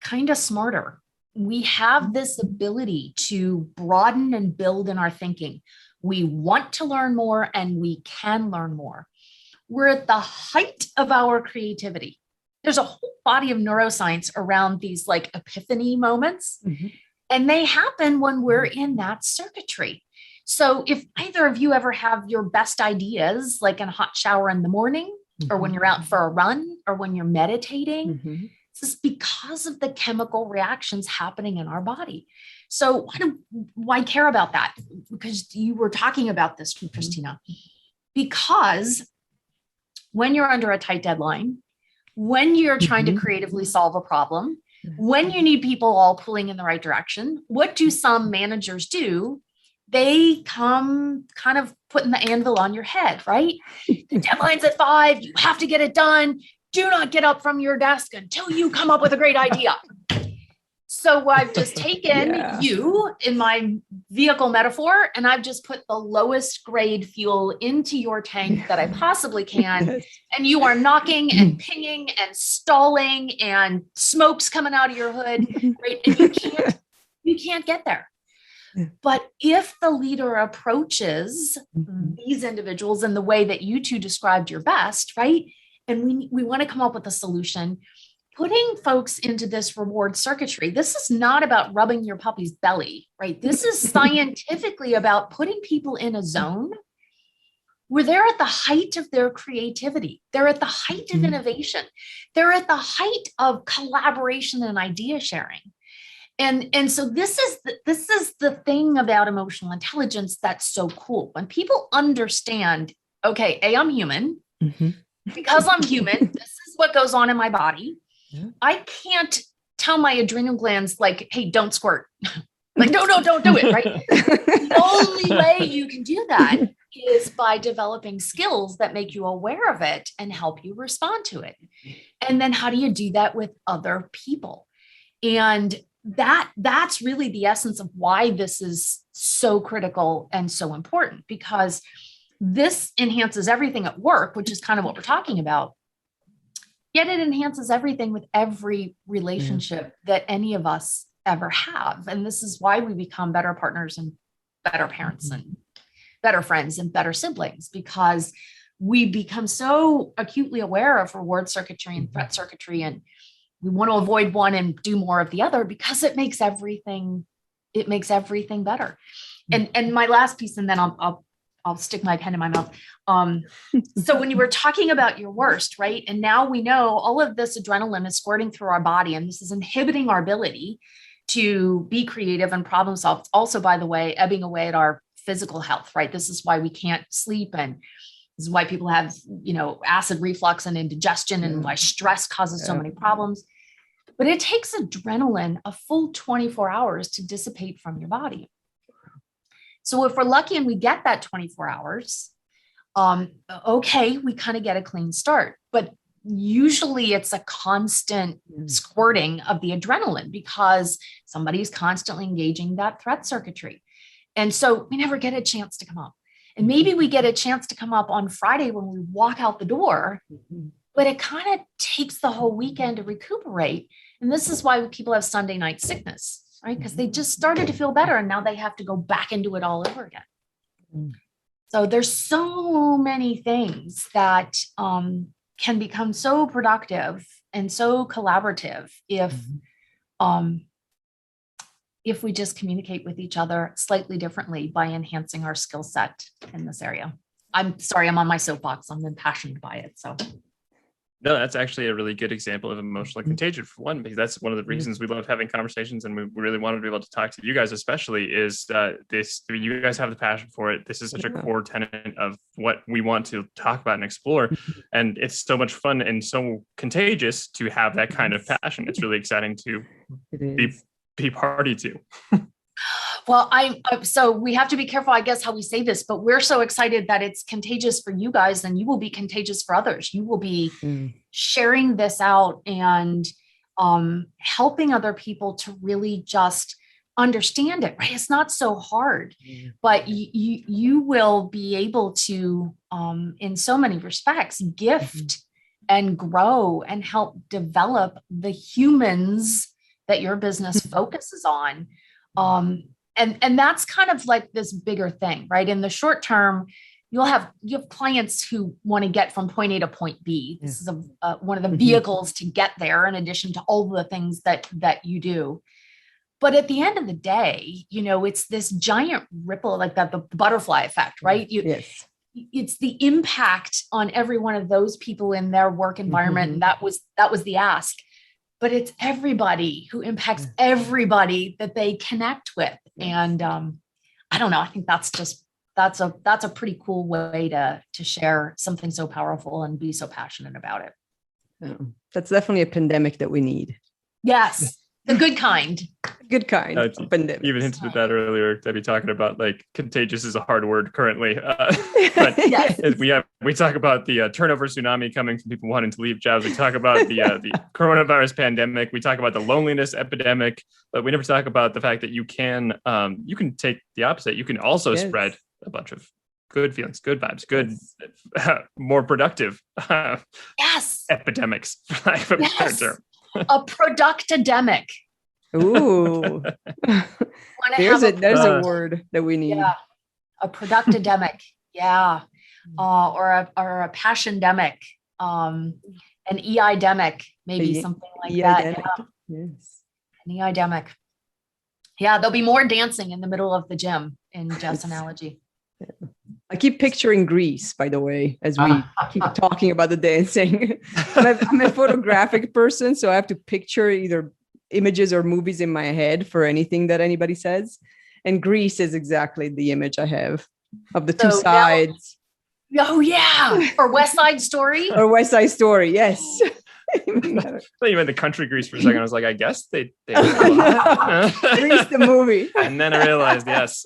Speaker 3: kind of smarter. We have this ability to broaden and build in our thinking. We want to learn more and we can learn more. We're at the height of our creativity. There's a whole body of neuroscience around these like epiphany moments. And they happen when we're in that circuitry. So if either of you ever have your best ideas, like in a hot shower in the morning, or when you're out for a run, or when you're meditating, this is because of the chemical reactions happening in our body. So why care about that? Because you were talking about this, Christina. Because when you're under a tight deadline, when you're trying to creatively solve a problem, when you need people all pulling in the right direction, what do some managers do? They come kind of putting the anvil on your head, right? The deadline's at 5, you have to get it done. Do not get up from your desk until you come up with a great idea. So I've just taken you in my vehicle metaphor, and I've just put the lowest grade fuel into your tank that I possibly can. And you are knocking and pinging and stalling and smoke's coming out of your hood, right? And you can't get there. But if the leader approaches these individuals in the way that you two described your best, right? And we want to come up with a solution, putting folks into this reward circuitry. This is not about rubbing your puppy's belly, right? This is scientifically about putting people in a zone where they're at the height of their creativity. They're at the height of innovation. They're at the height of collaboration and idea sharing. And so this is the thing about emotional intelligence that's so cool. When people understand, okay, I'm human. Because I'm human, this is what goes on in my body. I can't tell my adrenal glands like, hey, don't squirt. Like, no, don't do it, right? The only way you can do that is by developing skills that make you aware of it and help you respond to it. And then how do you do that with other people? And that's really the essence of why this is so critical and so important, because this enhances everything at work, which is kind of what we're talking about. Yet it enhances everything with every relationship that any of us ever have. And this is why we become better partners and better parents and better friends and better siblings, because we become so acutely aware of reward circuitry and threat circuitry, and we want to avoid one and do more of the other, because it makes everything better. And my last piece, and then I'll stick my pen in my mouth. So when you were talking about your worst, right? And now we know all of this adrenaline is squirting through our body, and this is inhibiting our ability to be creative and problem solve. It's also, by the way, ebbing away at our physical health, right? This is why we can't sleep, and this is why people have, acid reflux and indigestion, and why stress causes so many problems. But it takes adrenaline a full 24 hours to dissipate from your body. So if we're lucky and we get that 24 hours, okay, we kind of get a clean start. But usually it's a constant squirting of the adrenaline, because somebody's constantly engaging that threat circuitry. And so we never get a chance to come up. And maybe we get a chance to come up on Friday when we walk out the door, but it kind of takes the whole weekend to recuperate. And this is why people have Sunday night sickness, right? Because they just started to feel better, and now they have to go back into it all over again. So there's so many things that can become so productive and so collaborative if we just communicate with each other slightly differently by enhancing our skill set in this area. I'm sorry, I'm on my soapbox. I'm impassioned by it. So.
Speaker 1: No, that's actually a really good example of emotional contagion, for one, because that's one of the reasons we love having conversations, and we really wanted to be able to talk to you guys, especially, is you guys have the passion for it. This is such a core tenet of what we want to talk about and explore. And it's so much fun and so contagious to have that kind of passion. It's really exciting to be party to.
Speaker 3: Well, so we have to be careful, I guess, how we say this, but we're so excited that it's contagious for you guys, and you will be contagious for others. You will be sharing this out and helping other people to really just understand it, right? It's not so hard, but you will be able to, in so many respects, gift and grow and help develop the humans that your business focuses on. And that's kind of like this bigger thing, right? In the short term, you have clients who want to get from point A to point B. This is one of the vehicles to get there, in addition to all the things that you do. But at the end of the day, it's this giant ripple, like the butterfly effect, right? It's the impact on every one of those people in their work environment. And that was the ask. But it's everybody who impacts everybody that they connect with. And I don't know, I think that's a pretty cool way to share something so powerful and be so passionate about it.
Speaker 4: Yeah, that's definitely a pandemic that we need.
Speaker 3: Yes, the good kind.
Speaker 4: Good kind of pandemic.
Speaker 1: You even hinted at that earlier, Debbie, talking about like contagious is a hard word currently. But we talk about the turnover tsunami coming from people wanting to leave jobs. We talk about the coronavirus pandemic. We talk about the loneliness epidemic, but we never talk about the fact that you can take the opposite. You can also spread a bunch of good feelings, good vibes, good, more productive epidemics, for lack of a better term.
Speaker 3: A productidemic.
Speaker 4: Ooh, there's a word that we need.
Speaker 3: Yeah, a productidemic. Yeah, or a passion-demic, an EI-demic, maybe something like that. Yeah.
Speaker 4: Yes,
Speaker 3: an EI-demic. Yeah, there'll be more dancing in the middle of the gym, in Jeff's analogy.
Speaker 4: I keep picturing Greece, by the way, as we keep talking about the dancing. I'm a photographic person, so I have to picture either images or movies in my head for anything that anybody says. And Greece is exactly the image I have of the two sides.
Speaker 3: Oh, yeah. Or West Side Story.
Speaker 4: Or West Side Story, yes.
Speaker 1: I thought you meant the country Grease for a second. I was like, I guess they
Speaker 4: Grease the movie.
Speaker 1: And then I realized, yes.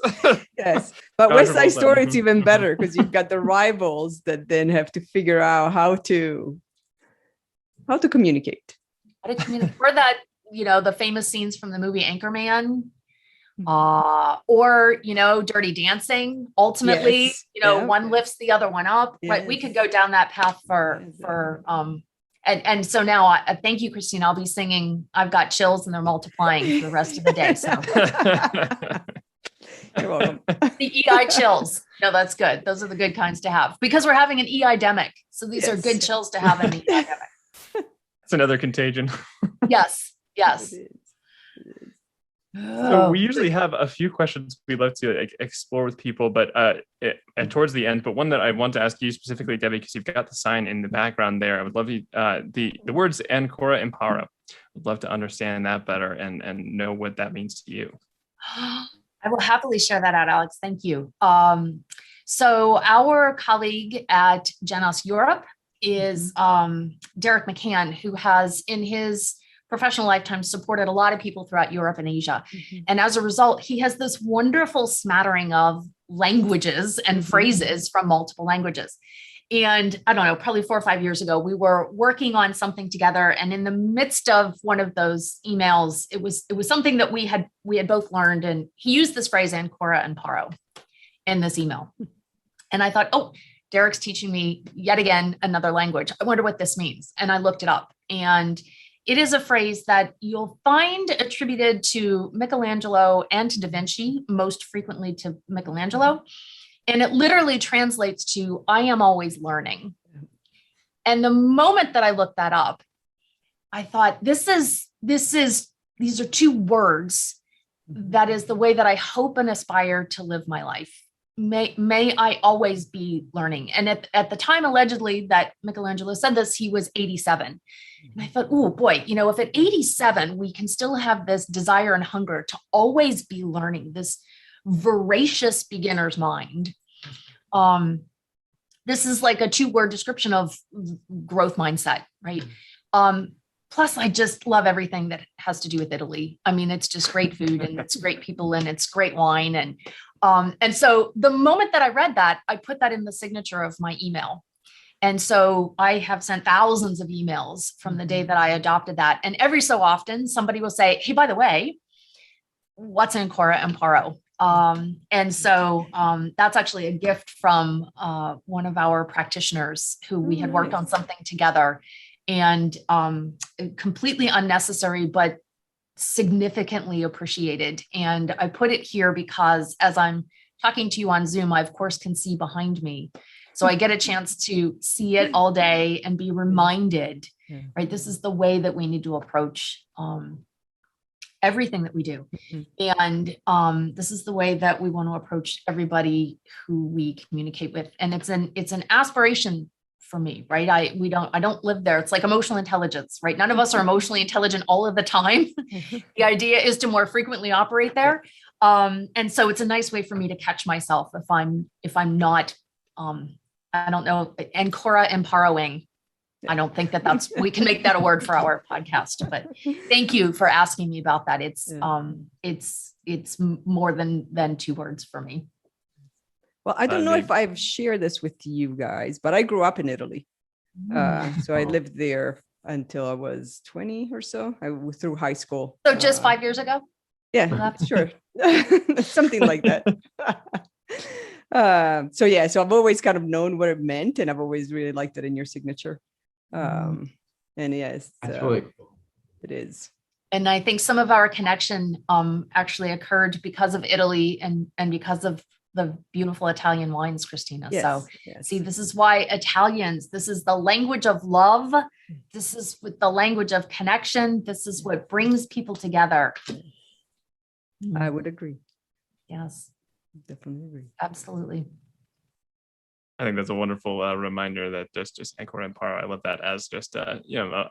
Speaker 4: Yes. But West Side Story, it's even better, because you've got the rivals that then have to figure out how to communicate.
Speaker 3: Or that, the famous scenes from the movie Anchorman, or, Dirty Dancing. Ultimately, one lifts the other one up. Yes. Right? We could go down that path for and so now I thank you, Christina. I'll be singing I've Got Chills and they're multiplying for the rest of the day. So
Speaker 4: You're welcome.
Speaker 3: the EI chills. No, that's good. Those are the good kinds to have because we're having an EI-demic. So these are good chills to have in the EI-demic.
Speaker 1: It's another contagion.
Speaker 3: Yes. Yes.
Speaker 4: It is.
Speaker 1: So we usually have a few questions we'd love to explore with people, but towards the end. But one that I want to ask you specifically, Debbie, because you've got the sign in the background there. I would love you the words Ancora Imparo. I'd love to understand that better and know what that means to you.
Speaker 3: I will happily share that out, Alex. Thank you. So our colleague at Genos Europe is Derek McCann, who has in his professional lifetime supported a lot of people throughout Europe and Asia. And as a result, he has this wonderful smattering of languages and phrases from multiple languages. And I don't know, probably 4 or 5 years ago, we were working on something together. And in the midst of one of those emails, it was something that we had both learned. And he used this phrase, Ancora and Paro, in this email. And I thought, oh, Derek's teaching me yet again another language. I wonder what this means. And I looked it up. And it is a phrase that you'll find attributed to Michelangelo and to Da Vinci, most frequently to Michelangelo. And it literally translates to, I am always learning. And the moment that I looked that up, I thought, these are 2 words. That is the way that I hope and aspire to live my life. May I always be learning. And at the time, allegedly, that Michelangelo said this, he was 87. And I thought, oh boy, if at 87, we can still have this desire and hunger to always be learning, this voracious beginner's mind. This is like a 2-word description of growth mindset, right? Plus, I just love everything that has to do with Italy. I mean, it's just great food and it's great people and it's great wine. And so the moment that I read that, I put that in the signature of my email. And so I have sent thousands of emails from the day that I adopted that. And every so often somebody will say, hey, by the way, what's Ancora and Paro? And so that's actually a gift from one of our practitioners who we had worked on something together, and completely unnecessary, but significantly appreciated. And I put it here because as I'm talking to you on Zoom, I of course can see behind me. So I get a chance to see it all day and be reminded, right? This is the way that we need to approach everything that we do. And this is the way that we want to approach everybody who we communicate with. And it's an aspiration for me, right? I don't live there. It's like emotional intelligence, right? None of us are emotionally intelligent all of the time. The idea is to more frequently operate there. And so it's a nice way for me to catch myself if I'm not, I don't know, Ancora and Paroing. I don't think we can make that a word for our podcast, but thank you for asking me about that. It's more than 2 words for me.
Speaker 4: Well, I don't know if I've shared this with you guys, but I grew up in Italy. So I lived there until I was 20 or so. I was through high school.
Speaker 3: So just 5 years ago?
Speaker 4: Yeah, sure. Something like that. So I've always kind of known what it meant, and I've always really liked it in your signature. And yes,
Speaker 2: that's really cool.
Speaker 4: It is.
Speaker 3: And I think some of our connection actually occurred because of Italy and because of the beautiful Italian wines, Christina.
Speaker 4: Yes,
Speaker 3: so
Speaker 4: yes.
Speaker 3: See, this is why Italians, this is the language of love. This is with the language of connection. This is what brings people together.
Speaker 4: I would agree.
Speaker 3: Yes.
Speaker 4: Definitely agree.
Speaker 3: Absolutely.
Speaker 1: I think that's a wonderful reminder that just Ancora and Paro. I love that as just a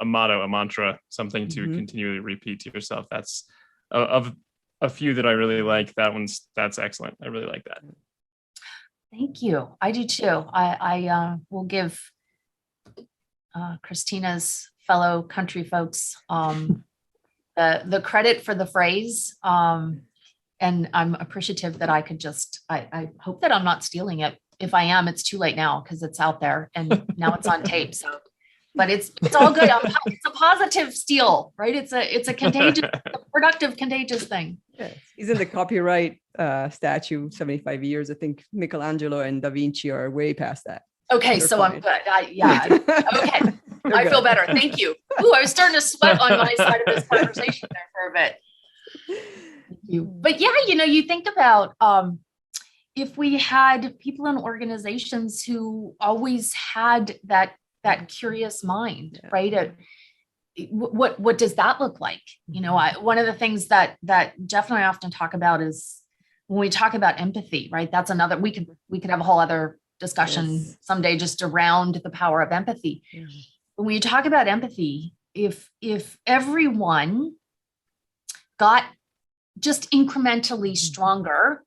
Speaker 1: motto, a mantra, something to continually repeat to yourself. That's of a few that I really like. That's excellent. I really like that.
Speaker 3: Thank you. I do too. I will give Christina's fellow country folks the credit for the phrase. And I'm appreciative that I could I hope that I'm not stealing it. If I am, it's too late now because it's out there and now it's on tape. So, but it's all good. It's a positive steal, right? It's a contagious, a productive, contagious thing.
Speaker 4: Yes. Isn't the copyright statute 75 years? I think Michelangelo and Da Vinci are way past that.
Speaker 3: Okay,
Speaker 4: They're
Speaker 3: so
Speaker 4: fine.
Speaker 3: I'm good. Yeah. Okay. I feel better. Thank you. Ooh, I was starting to sweat on my side of this conversation there for a bit. Thank you. But yeah, you think about if we had people in organizations who always had that curious mind, right? What does that look like? One of the things that Jeff and I often talk about is when we talk about empathy, right? That's another, we could have a whole other discussion someday just around the power of empathy. When we talk about empathy, if everyone got just incrementally stronger,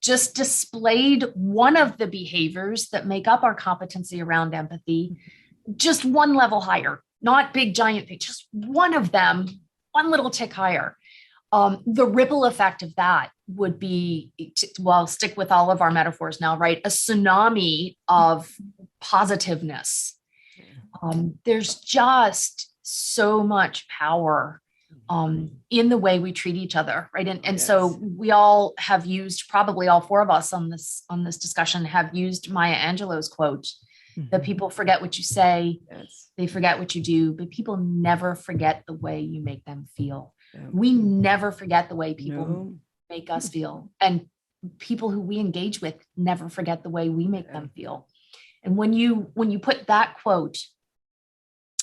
Speaker 3: just displayed one of the behaviors that make up our competency around empathy, just one level higher, not big giant thing, just one of them, one little tick higher. The ripple effect of that would be, well, stick with all of our metaphors now, right? A tsunami of positiveness. There's just so much power in the way we treat each other, right? And so we all have used, probably all four of us on this discussion have used Maya Angelou's quote, that people forget what you say, they forget what you do, but people never forget the way you make them feel. We never forget the way people make us feel, and people who we engage with never forget the way we make them feel. And when you put that quote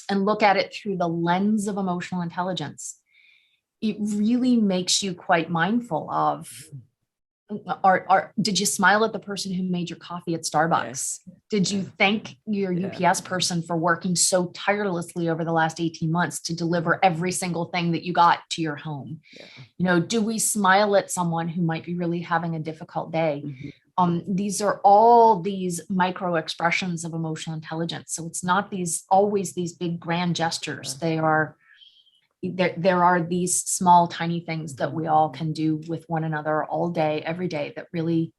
Speaker 3: and look at it through the lens of emotional intelligence, it really makes you quite mindful of, did you smile at the person who made your coffee at Starbucks? Did you thank your UPS person for working so tirelessly over the last 18 months to deliver every single thing that you got to your home? Do we smile at someone who might be really having a difficult day? These are all these micro expressions of emotional intelligence. So it's not always these big grand gestures. There are these small, tiny things that we all can do with one another all day, every day, that really,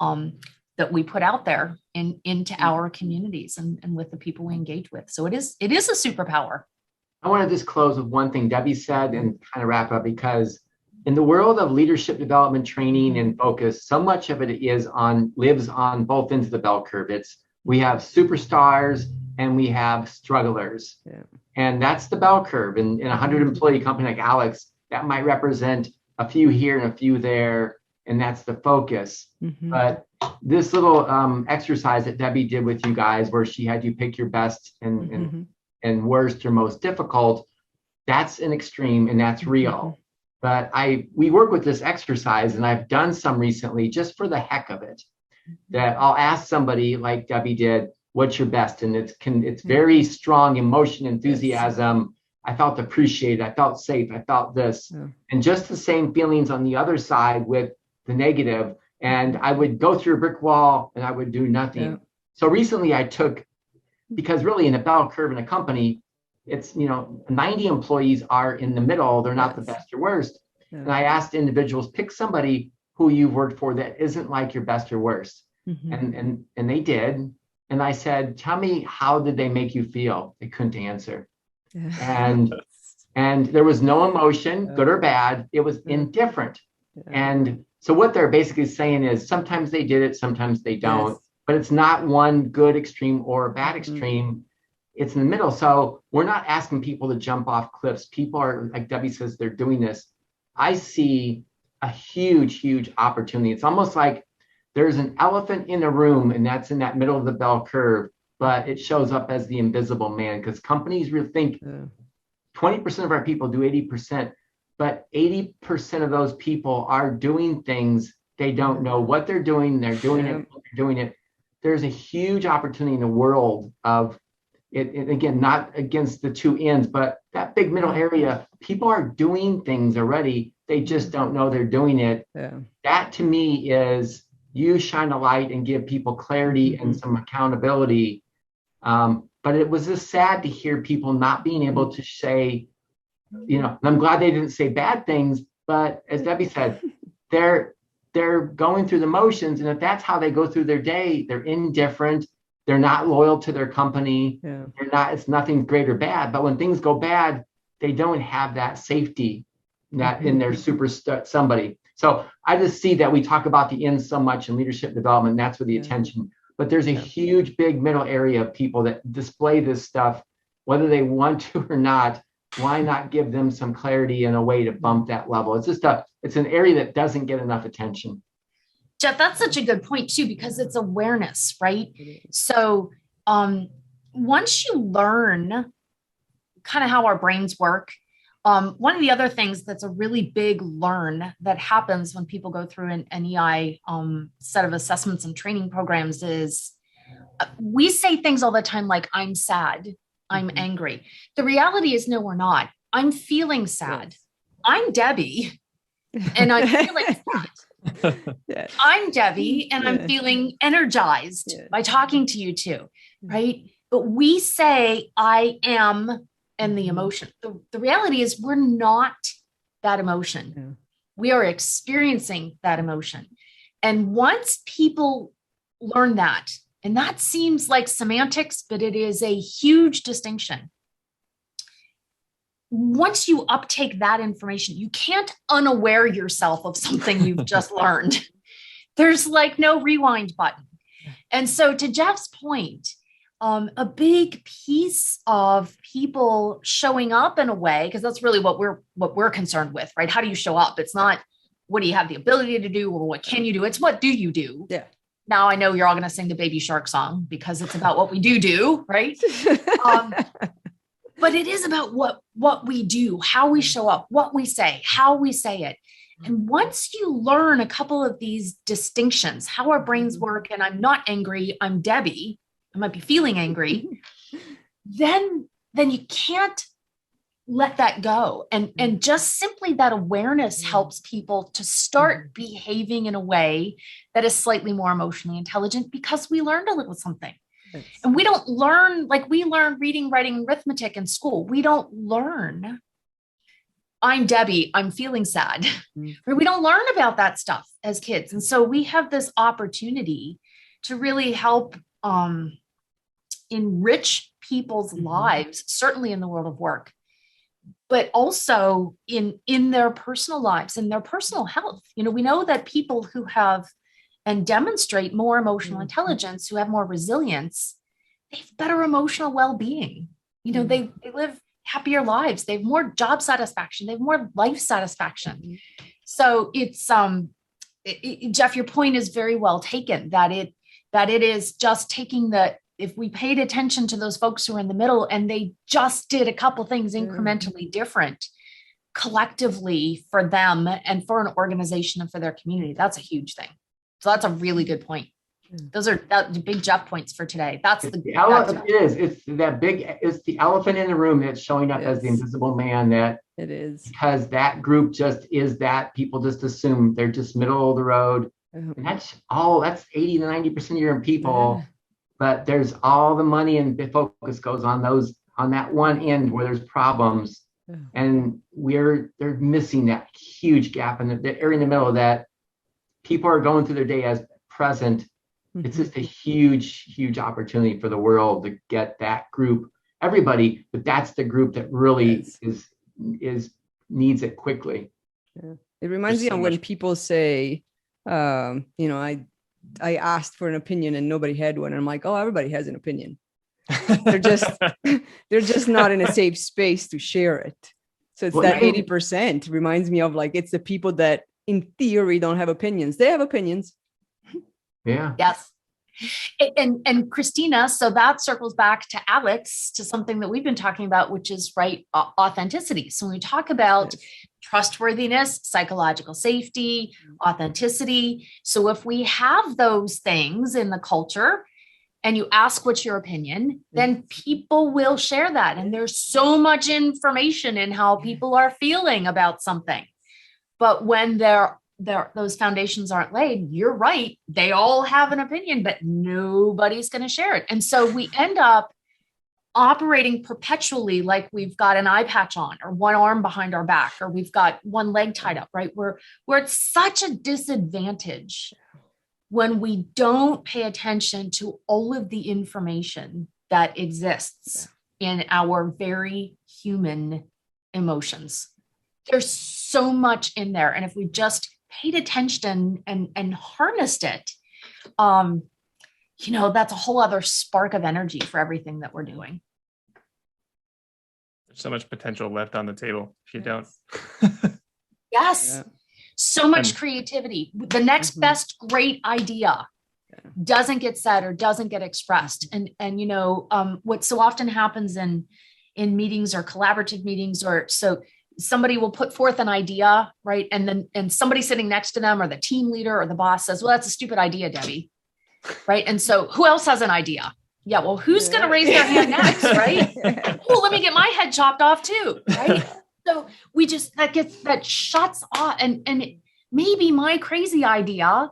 Speaker 3: that we put out there into our communities and with the people we engage with. So it is a superpower.
Speaker 2: I want to just close with one thing Debbie said and kind of wrap up, because in the world of leadership development training and focus, so much of it lives on both ends of the bell curve. We have superstars and we have strugglers. And that's the bell curve. In a 100 employee company like Alex, that might represent a few here and a few there, and that's the focus. But this little exercise that Debbie did with you guys, where she had you pick your best and worst or most difficult, that's an extreme and that's real. But we work with this exercise, and I've done some recently just for the heck of it, that I'll ask somebody like Debbie did, what's your best? And it's very strong emotion, enthusiasm. I felt appreciated. I felt safe. I felt this. And just the same feelings on the other side with the negative. And I would go through a brick wall and I would do nothing. So recently I took, because really in a bell curve in a company, it's, 90 employees are in the middle. They're not the best or worst. And I asked individuals, pick somebody who you've worked for that isn't like your best or worst. And they did. And I said, tell me, how did they make you feel? They couldn't answer. And there was no emotion, good or bad. It was indifferent. And so what they're basically saying is sometimes they did it, sometimes they don't. But it's not one good extreme or a bad extreme. It's in the middle. So we're not asking people to jump off cliffs. People are, like Debbie says, they're doing this. I see a huge, huge opportunity. It's almost like there's an elephant in the room, and that's in that middle of the bell curve, but it shows up as the invisible man, because companies really think 20% of our people do 80%, but 80% of those people are doing things they don't know what they're doing. They're doing it. They're doing it. There's a huge opportunity in the world of it. Again, not against the two ends, but that big middle area, people are doing things already. They just don't know they're doing it. That to me is, you shine a light and give people clarity and some accountability. But it was just sad to hear people not being able to say, and I'm glad they didn't say bad things, but as Debbie said, they're going through the motions. And if that's how they go through their day, they're indifferent. They're not loyal to their company. It's nothing great or bad. But when things go bad, they don't have that safety that in their somebody. So I just see that we talk about the ends so much in leadership development. That's where the attention, but there's a huge, big middle area of people that display this stuff whether they want to or not, why not give them some clarity and a way to bump that level? It's an area that doesn't get enough attention.
Speaker 3: Jeff, that's such a good point too, because it's awareness, right? So once you learn kind of how our brains work, one of the other things that's a really big learn that happens when people go through an EI set of assessments and training programs is we say things all the time like, I'm sad, I'm angry. The reality is, no, we're not. I'm feeling sad. Yes. I'm Debbie, and I'm feeling sad. Yes. I'm Debbie, and I'm feeling energized by talking to you two, right? But we say, I am, and the emotion. The reality is we're not that emotion. Yeah. We are experiencing that emotion. And once people learn that, and that seems like semantics, but it is a huge distinction. Once you uptake that information, you can't unaware yourself of something you've just learned. There's like no rewind button. And so to Jeff's point, a big piece of people showing up in a way, because that's really what we're concerned with, right? How do you show up? It's not what do you have the ability to do or what can you do? It's what do you do? Yeah. Now I know you're all going to sing the Baby Shark song because it's about what we do, right? But it is about what we do, how we show up, what we say, how we say it. And once you learn a couple of these distinctions, how our brains work, and I'm not angry, I'm Debbie, I might be feeling angry, then you can't let that go. And just simply that awareness helps people to start behaving in a way that is slightly more emotionally intelligent because we learned a little something. And we don't learn, like we learn reading, writing, and arithmetic in school. We don't learn, I'm Debbie, I'm feeling sad. We don't learn about that stuff as kids. And so we have this opportunity to really help enrich people's lives, certainly in the world of work, but also in their personal lives and their personal health. You know, we know that people who have and demonstrate more emotional intelligence, who have more resilience, they have better emotional well-being. You know, they live happier lives. They have more job satisfaction. They have more life satisfaction. So it's, Jeff, your point is very well taken, that it is just taking if we paid attention to those folks who are in the middle and they just did a couple things incrementally different collectively for them and for an organization and for their community, that's a huge thing. So that's a really good point. Those are the big Jeff points for today. It's the elephant in the room that's showing up as the invisible man. That it is because that group just is that. People just assume they're just middle of the road, and that's 80 to 90% of your people. But there's all the money and the focus goes on that one end where there's problems, and they're missing that huge gap in the area in the middle of that. People are going through their day as present. It's just a huge, huge opportunity for the world to get that group, everybody, but that's the group that really needs it quickly.
Speaker 4: Yeah. It reminds me of when people say, I asked for an opinion and nobody had one. And I'm like, oh, everybody has an opinion. they're just not in a safe space to share it. So it's that 80% reminds me of like, it's the people that in theory don't have opinions. They have opinions.
Speaker 2: Yeah.
Speaker 3: Yes. And Christina, so that circles back to Alex, to something that we've been talking about, which is authenticity. So when we talk about trustworthiness, psychological safety, authenticity. So if we have those things in the culture and you ask what's your opinion, then people will share that. And there's so much information in how people are feeling about something. But when those foundations aren't laid, you're right. They all have an opinion, but nobody's going to share it. And so we end up operating perpetually like we've got an eye patch on or one arm behind our back, or we've got one leg tied up, right? We're at such a disadvantage when we don't pay attention to all of the information that exists in our very human emotions. There's so much in there. And if we just paid attention and harnessed it, that's a whole other spark of energy for everything that we're doing.
Speaker 1: So much potential left on the table if you don't.
Speaker 3: Yes.
Speaker 4: Yeah.
Speaker 3: So much creativity. The next best great idea doesn't get said or doesn't get expressed. And you know, what so often happens in meetings or collaborative meetings, or so somebody will put forth an idea, right? And somebody sitting next to them or the team leader or the boss says, well, that's a stupid idea, Debbie. Right. And so who else has an idea? Yeah. Well, who's going to raise their hand next? Right. Oh, let me get my head chopped off too. Right. So we just, that shuts off. And maybe my crazy idea,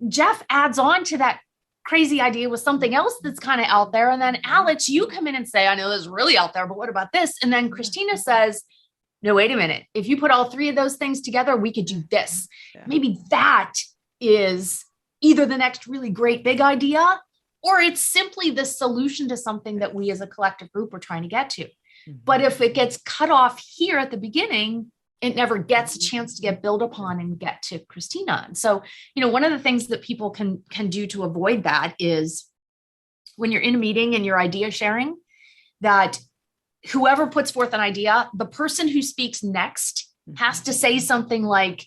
Speaker 3: Jeff adds on to that crazy idea with something else that's kind of out there. And then Alex, you come in and say, I know this is really out there, but what about this? And then Christina says, no, wait a minute. If you put all three of those things together, we could do this.
Speaker 4: Yeah.
Speaker 3: Maybe that is either the next really great big idea, or it's simply the solution to something that we as a collective group are trying to get to. But if it gets cut off here at the beginning, it never gets a chance to get built upon and get to Christina. And so, you know, one of the things that people can do to avoid that is when you're in a meeting and you're idea sharing, that whoever puts forth an idea, the person who speaks next has to say something like,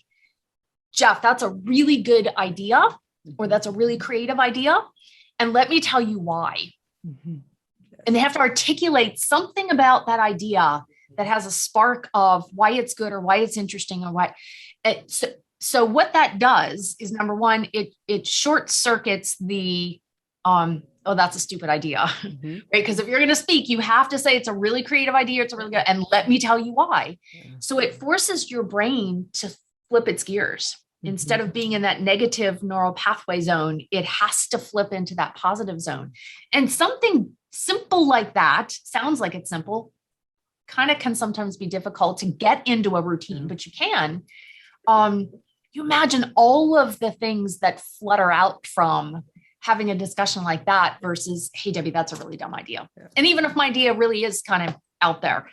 Speaker 3: Jeff, that's a really good idea, or that's a really creative idea. And let me tell you why. And they have to articulate something about that idea that has a spark of why it's good or why it's interesting or why. So what that does is, number one, it short circuits the, oh, that's a stupid idea, right? Because if you're going to speak, you have to say it's a really creative idea. It's a really good, and let me tell you why. So it forces your brain to flip its gears. Instead of being in that negative neural pathway zone, it has to flip into that positive zone. And something simple like that, sounds like it's simple, kind of can sometimes be difficult to get into a routine, but you can. You imagine all of the things that flutter out from having a discussion like that versus, hey, Debbie, that's a really dumb idea. And even if my idea really is kind of out there,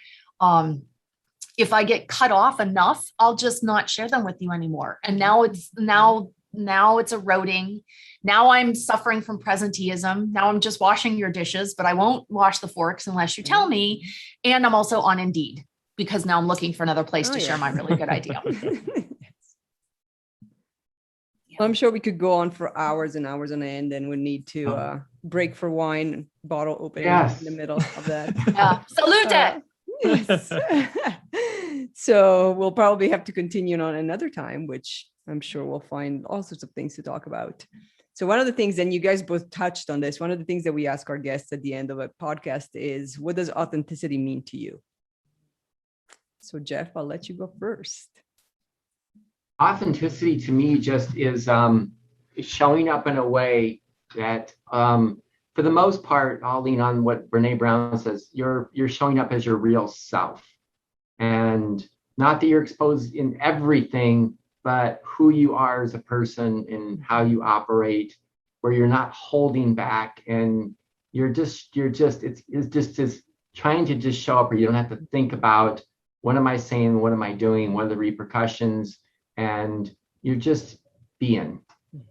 Speaker 3: if I get cut off enough, I'll just not share them with you anymore. And now it's eroding. Now I'm suffering from presenteeism. Now I'm just washing your dishes, but I won't wash the forks unless you tell me. And I'm also on Indeed because now I'm looking for another place to share my really good idea.
Speaker 4: Well, I'm sure we could go on for hours and hours on end, and we need to break for wine, bottle opening in the middle of that.
Speaker 3: Salute!
Speaker 4: Yes. So we'll probably have to continue on another time, which I'm sure we'll find all sorts of things to talk about. So one of the things, and you guys both touched on this, one of the things that we ask our guests at the end of a podcast is, what does authenticity mean to you? So Jeff, I'll let you go first.
Speaker 2: Authenticity to me just is showing up in a way that, for the most part, I'll lean on what Brene Brown says, you're showing up as your real self. And not that you're exposed in everything, but who you are as a person and how you operate, where you're not holding back, and it's just trying to just show up where you don't have to think about, what am I saying? What am I doing? What are the repercussions? And you're just being.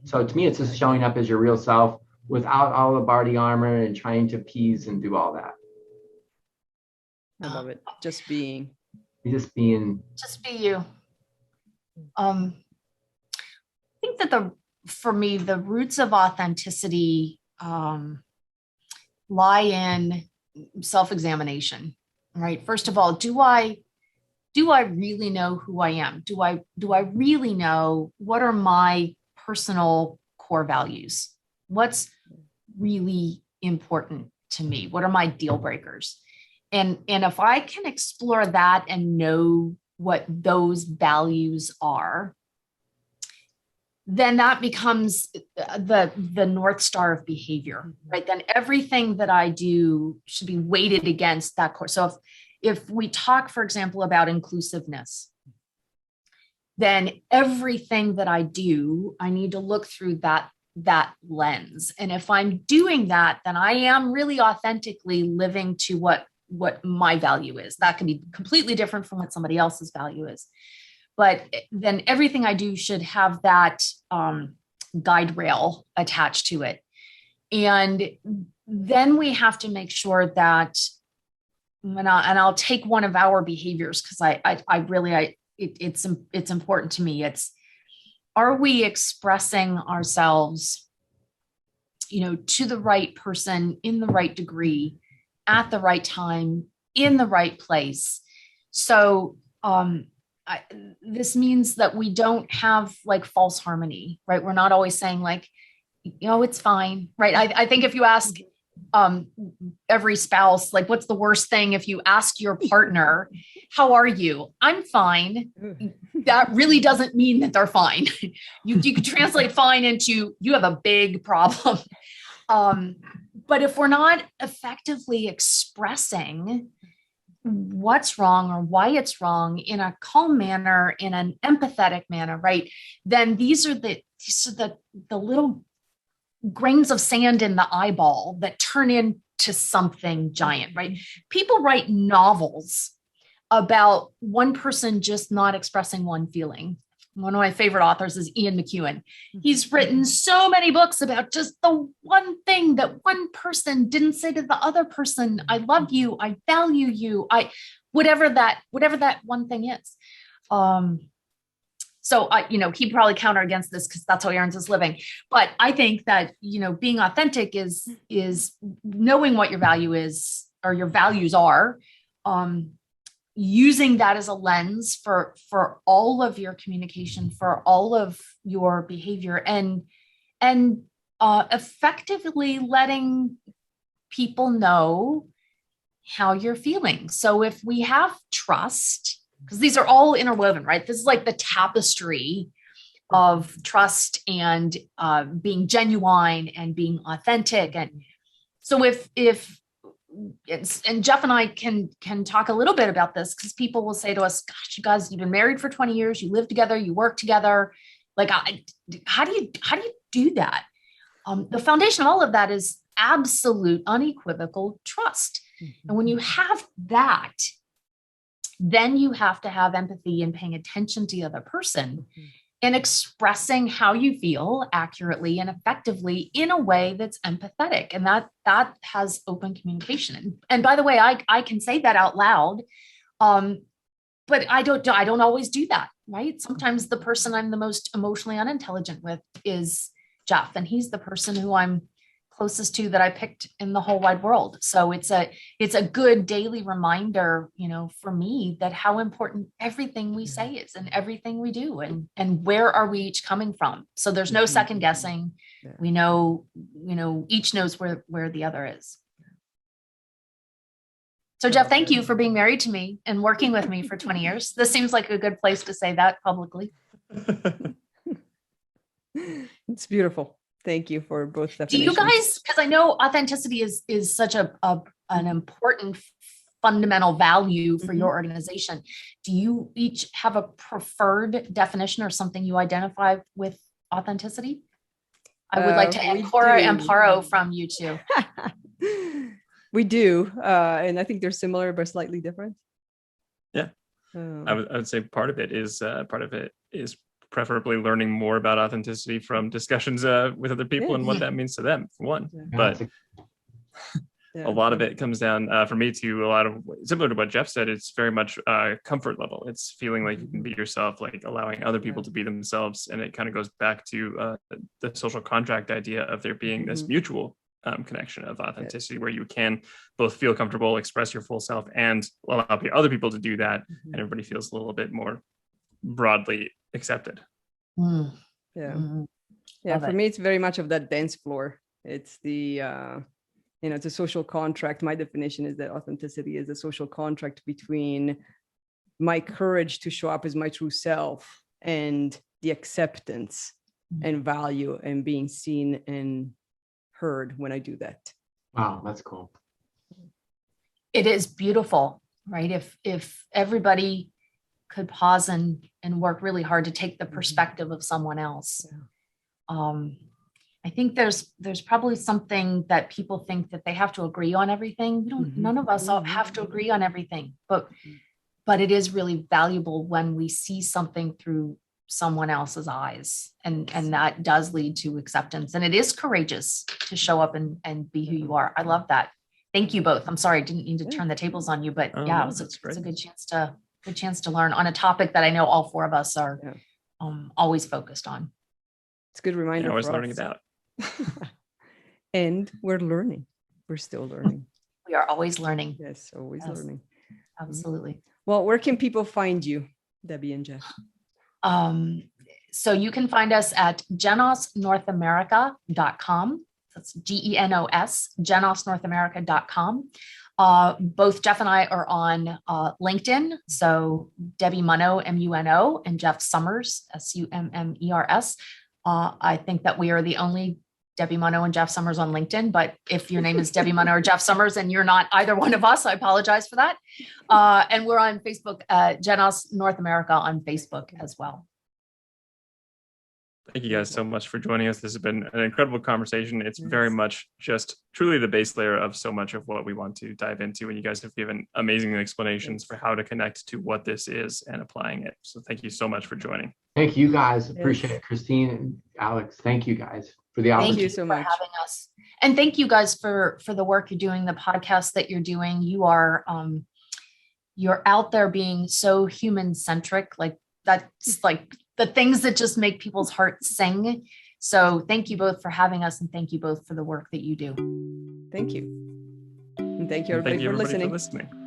Speaker 2: So to me, it's just showing up as your real self without all the body armor and trying to appease and do all that.
Speaker 4: I love it. Just being.
Speaker 2: Just being.
Speaker 3: Just be you. I think that for me, the roots of authenticity lie in self-examination, right? First of all, do I really know who I am? Do I really know what are my personal core values? What's really important to me? What are my deal breakers? And if I can explore that and know what those values are, then that becomes the North Star of behavior, right? Then everything that I do should be weighted against that core. So if we talk, for example, about inclusiveness, then everything that I do, I need to look through that lens. And if I'm doing that, then I am really authentically living to what my value is. That can be completely different from what somebody else's value is. But then everything I do should have that guide rail attached to it. And then we have to make sure that I'll take one of our behaviors because it's important to me. Are we expressing ourselves, to the right person in the right degree, at the right time, in the right place? So this means that we don't have like false harmony, right? We're not always saying like, it's fine, right? I think if you ask every spouse, like, what's the worst thing? If you ask your partner, how are you? I'm fine. That really doesn't mean that they're fine. You could translate fine into you have a big problem. But if we're not effectively expressing what's wrong or why it's wrong in a calm manner, in an empathetic manner, right? Then these are the little grains of sand in the eyeball that turn into something giant, right? People write novels about one person just not expressing one feeling. One of my favorite authors is Ian McEwan. He's written so many books about just the one thing that one person didn't say to the other person. I love you. I value you. Whatever that one thing is. So he'd probably counter against this because that's how he earns his living. But I think that, being authentic is knowing what your value is or your values are, using that as a lens for all of your communication, for all of your behavior, and effectively letting people know how you're feeling. So if we have trust, because these are all interwoven, right? This is like the tapestry of trust and being genuine and being authentic. And so if Jeff and I can talk a little bit about this, because people will say to us, gosh, you guys, you've been married for 20 years, you live together, you work together. Like, how do you do that? The foundation of all of that is absolute, unequivocal trust. And when you have that, then you have to have empathy and paying attention to the other person and expressing how you feel accurately and effectively in a way that's empathetic. And that has open communication. And by the way, I can say that out loud, but I don't always do that, right? Sometimes the person I'm the most emotionally unintelligent with is Jeff, and he's the person who I'm closest to that I picked in the whole wide world. So it's a good daily reminder, for me, that how important everything we say is and everything we do, and where are we each coming from. So there's no second guessing. Yeah. We know, each knows where the other is. So Jeff, thank you for being married to me and working with me for 20 years. This seems like a good place to say that publicly.
Speaker 4: It's beautiful. Thank you for both definitions.
Speaker 3: Do you guys, because I know authenticity is such an important fundamental value for your organization. Do you each have a preferred definition or something you identify with authenticity? I would like to Amparo from you two.
Speaker 4: We do. And I think they're similar, but slightly different.
Speaker 1: Yeah. I would say part of it is preferably learning more about authenticity from discussions with other people and what that means to them, for one. Yeah. But a lot of it comes down for me to a lot of, similar to what Jeff said, it's very much comfort level. It's feeling like you can be yourself, like allowing other people to be themselves. And it kind of goes back to the social contract idea of there being this mutual connection of authenticity, where you can both feel comfortable, express your full self, and allow other people to do that. And everybody feels a little bit more broadly accepted.
Speaker 4: Yeah. For me, it's very much of that dance floor. It's the it's a social contract. My definition is that authenticity is a social contract between my courage to show up as my true self and the acceptance and value and being seen and heard when I do that.
Speaker 2: Wow, that's cool.
Speaker 3: It is beautiful, right? If everybody could pause and work really hard to take the perspective of someone else. I think there's probably something that people think that they have to agree on everything. None of us all have to agree on everything, but it is really valuable when we see something through someone else's eyes, and that does lead to acceptance. And it is courageous to show up and be who you are. I love that. Thank you both. I'm sorry, I didn't mean to turn the tables on you, but
Speaker 1: Oh,
Speaker 3: yeah,
Speaker 1: no,
Speaker 3: it's
Speaker 1: that's great.
Speaker 3: a good chance to learn on a topic that I know all four of us are always focused on.
Speaker 4: It's a good reminder.
Speaker 1: I was
Speaker 4: for
Speaker 1: learning
Speaker 4: us.
Speaker 1: about.
Speaker 4: And we're learning. We're still learning.
Speaker 3: We are always learning.
Speaker 4: Yes, always
Speaker 3: Yes.
Speaker 4: learning.
Speaker 3: Absolutely.
Speaker 4: Well, where can people find you, Debbie and Jeff?
Speaker 3: So you can find us at genosnorthamerica.com. That's GENOS, genosnorthamerica.com. Both Jeff and I are on LinkedIn. So Debbie Muno, MUNO, and Jeff Summers, SUMMERS. I think that we are the only Debbie Muno and Jeff Summers on LinkedIn, but if your name is Debbie Muno or Jeff Summers and you're not either one of us, I apologize for that. And we're on Facebook, Genos North America on Facebook as well.
Speaker 1: Thank you guys so much for joining us. This has been an incredible conversation. It's very much just truly the base layer of so much of what we want to dive into. And you guys have given amazing explanations for how to connect to what this is and applying it. So thank you so much for joining.
Speaker 2: Thank you guys. Appreciate it. Christine and Alex. Thank you guys for the opportunity.
Speaker 4: Thank you so much
Speaker 3: for having us. And thank you guys for the work you're doing, the podcast that you're doing. You are, you're out there being so human centric, like that's like the things that just make people's hearts sing. So thank you both for having us, and thank you both for the work that you do.
Speaker 4: Thank you. And thank you everybody, for listening.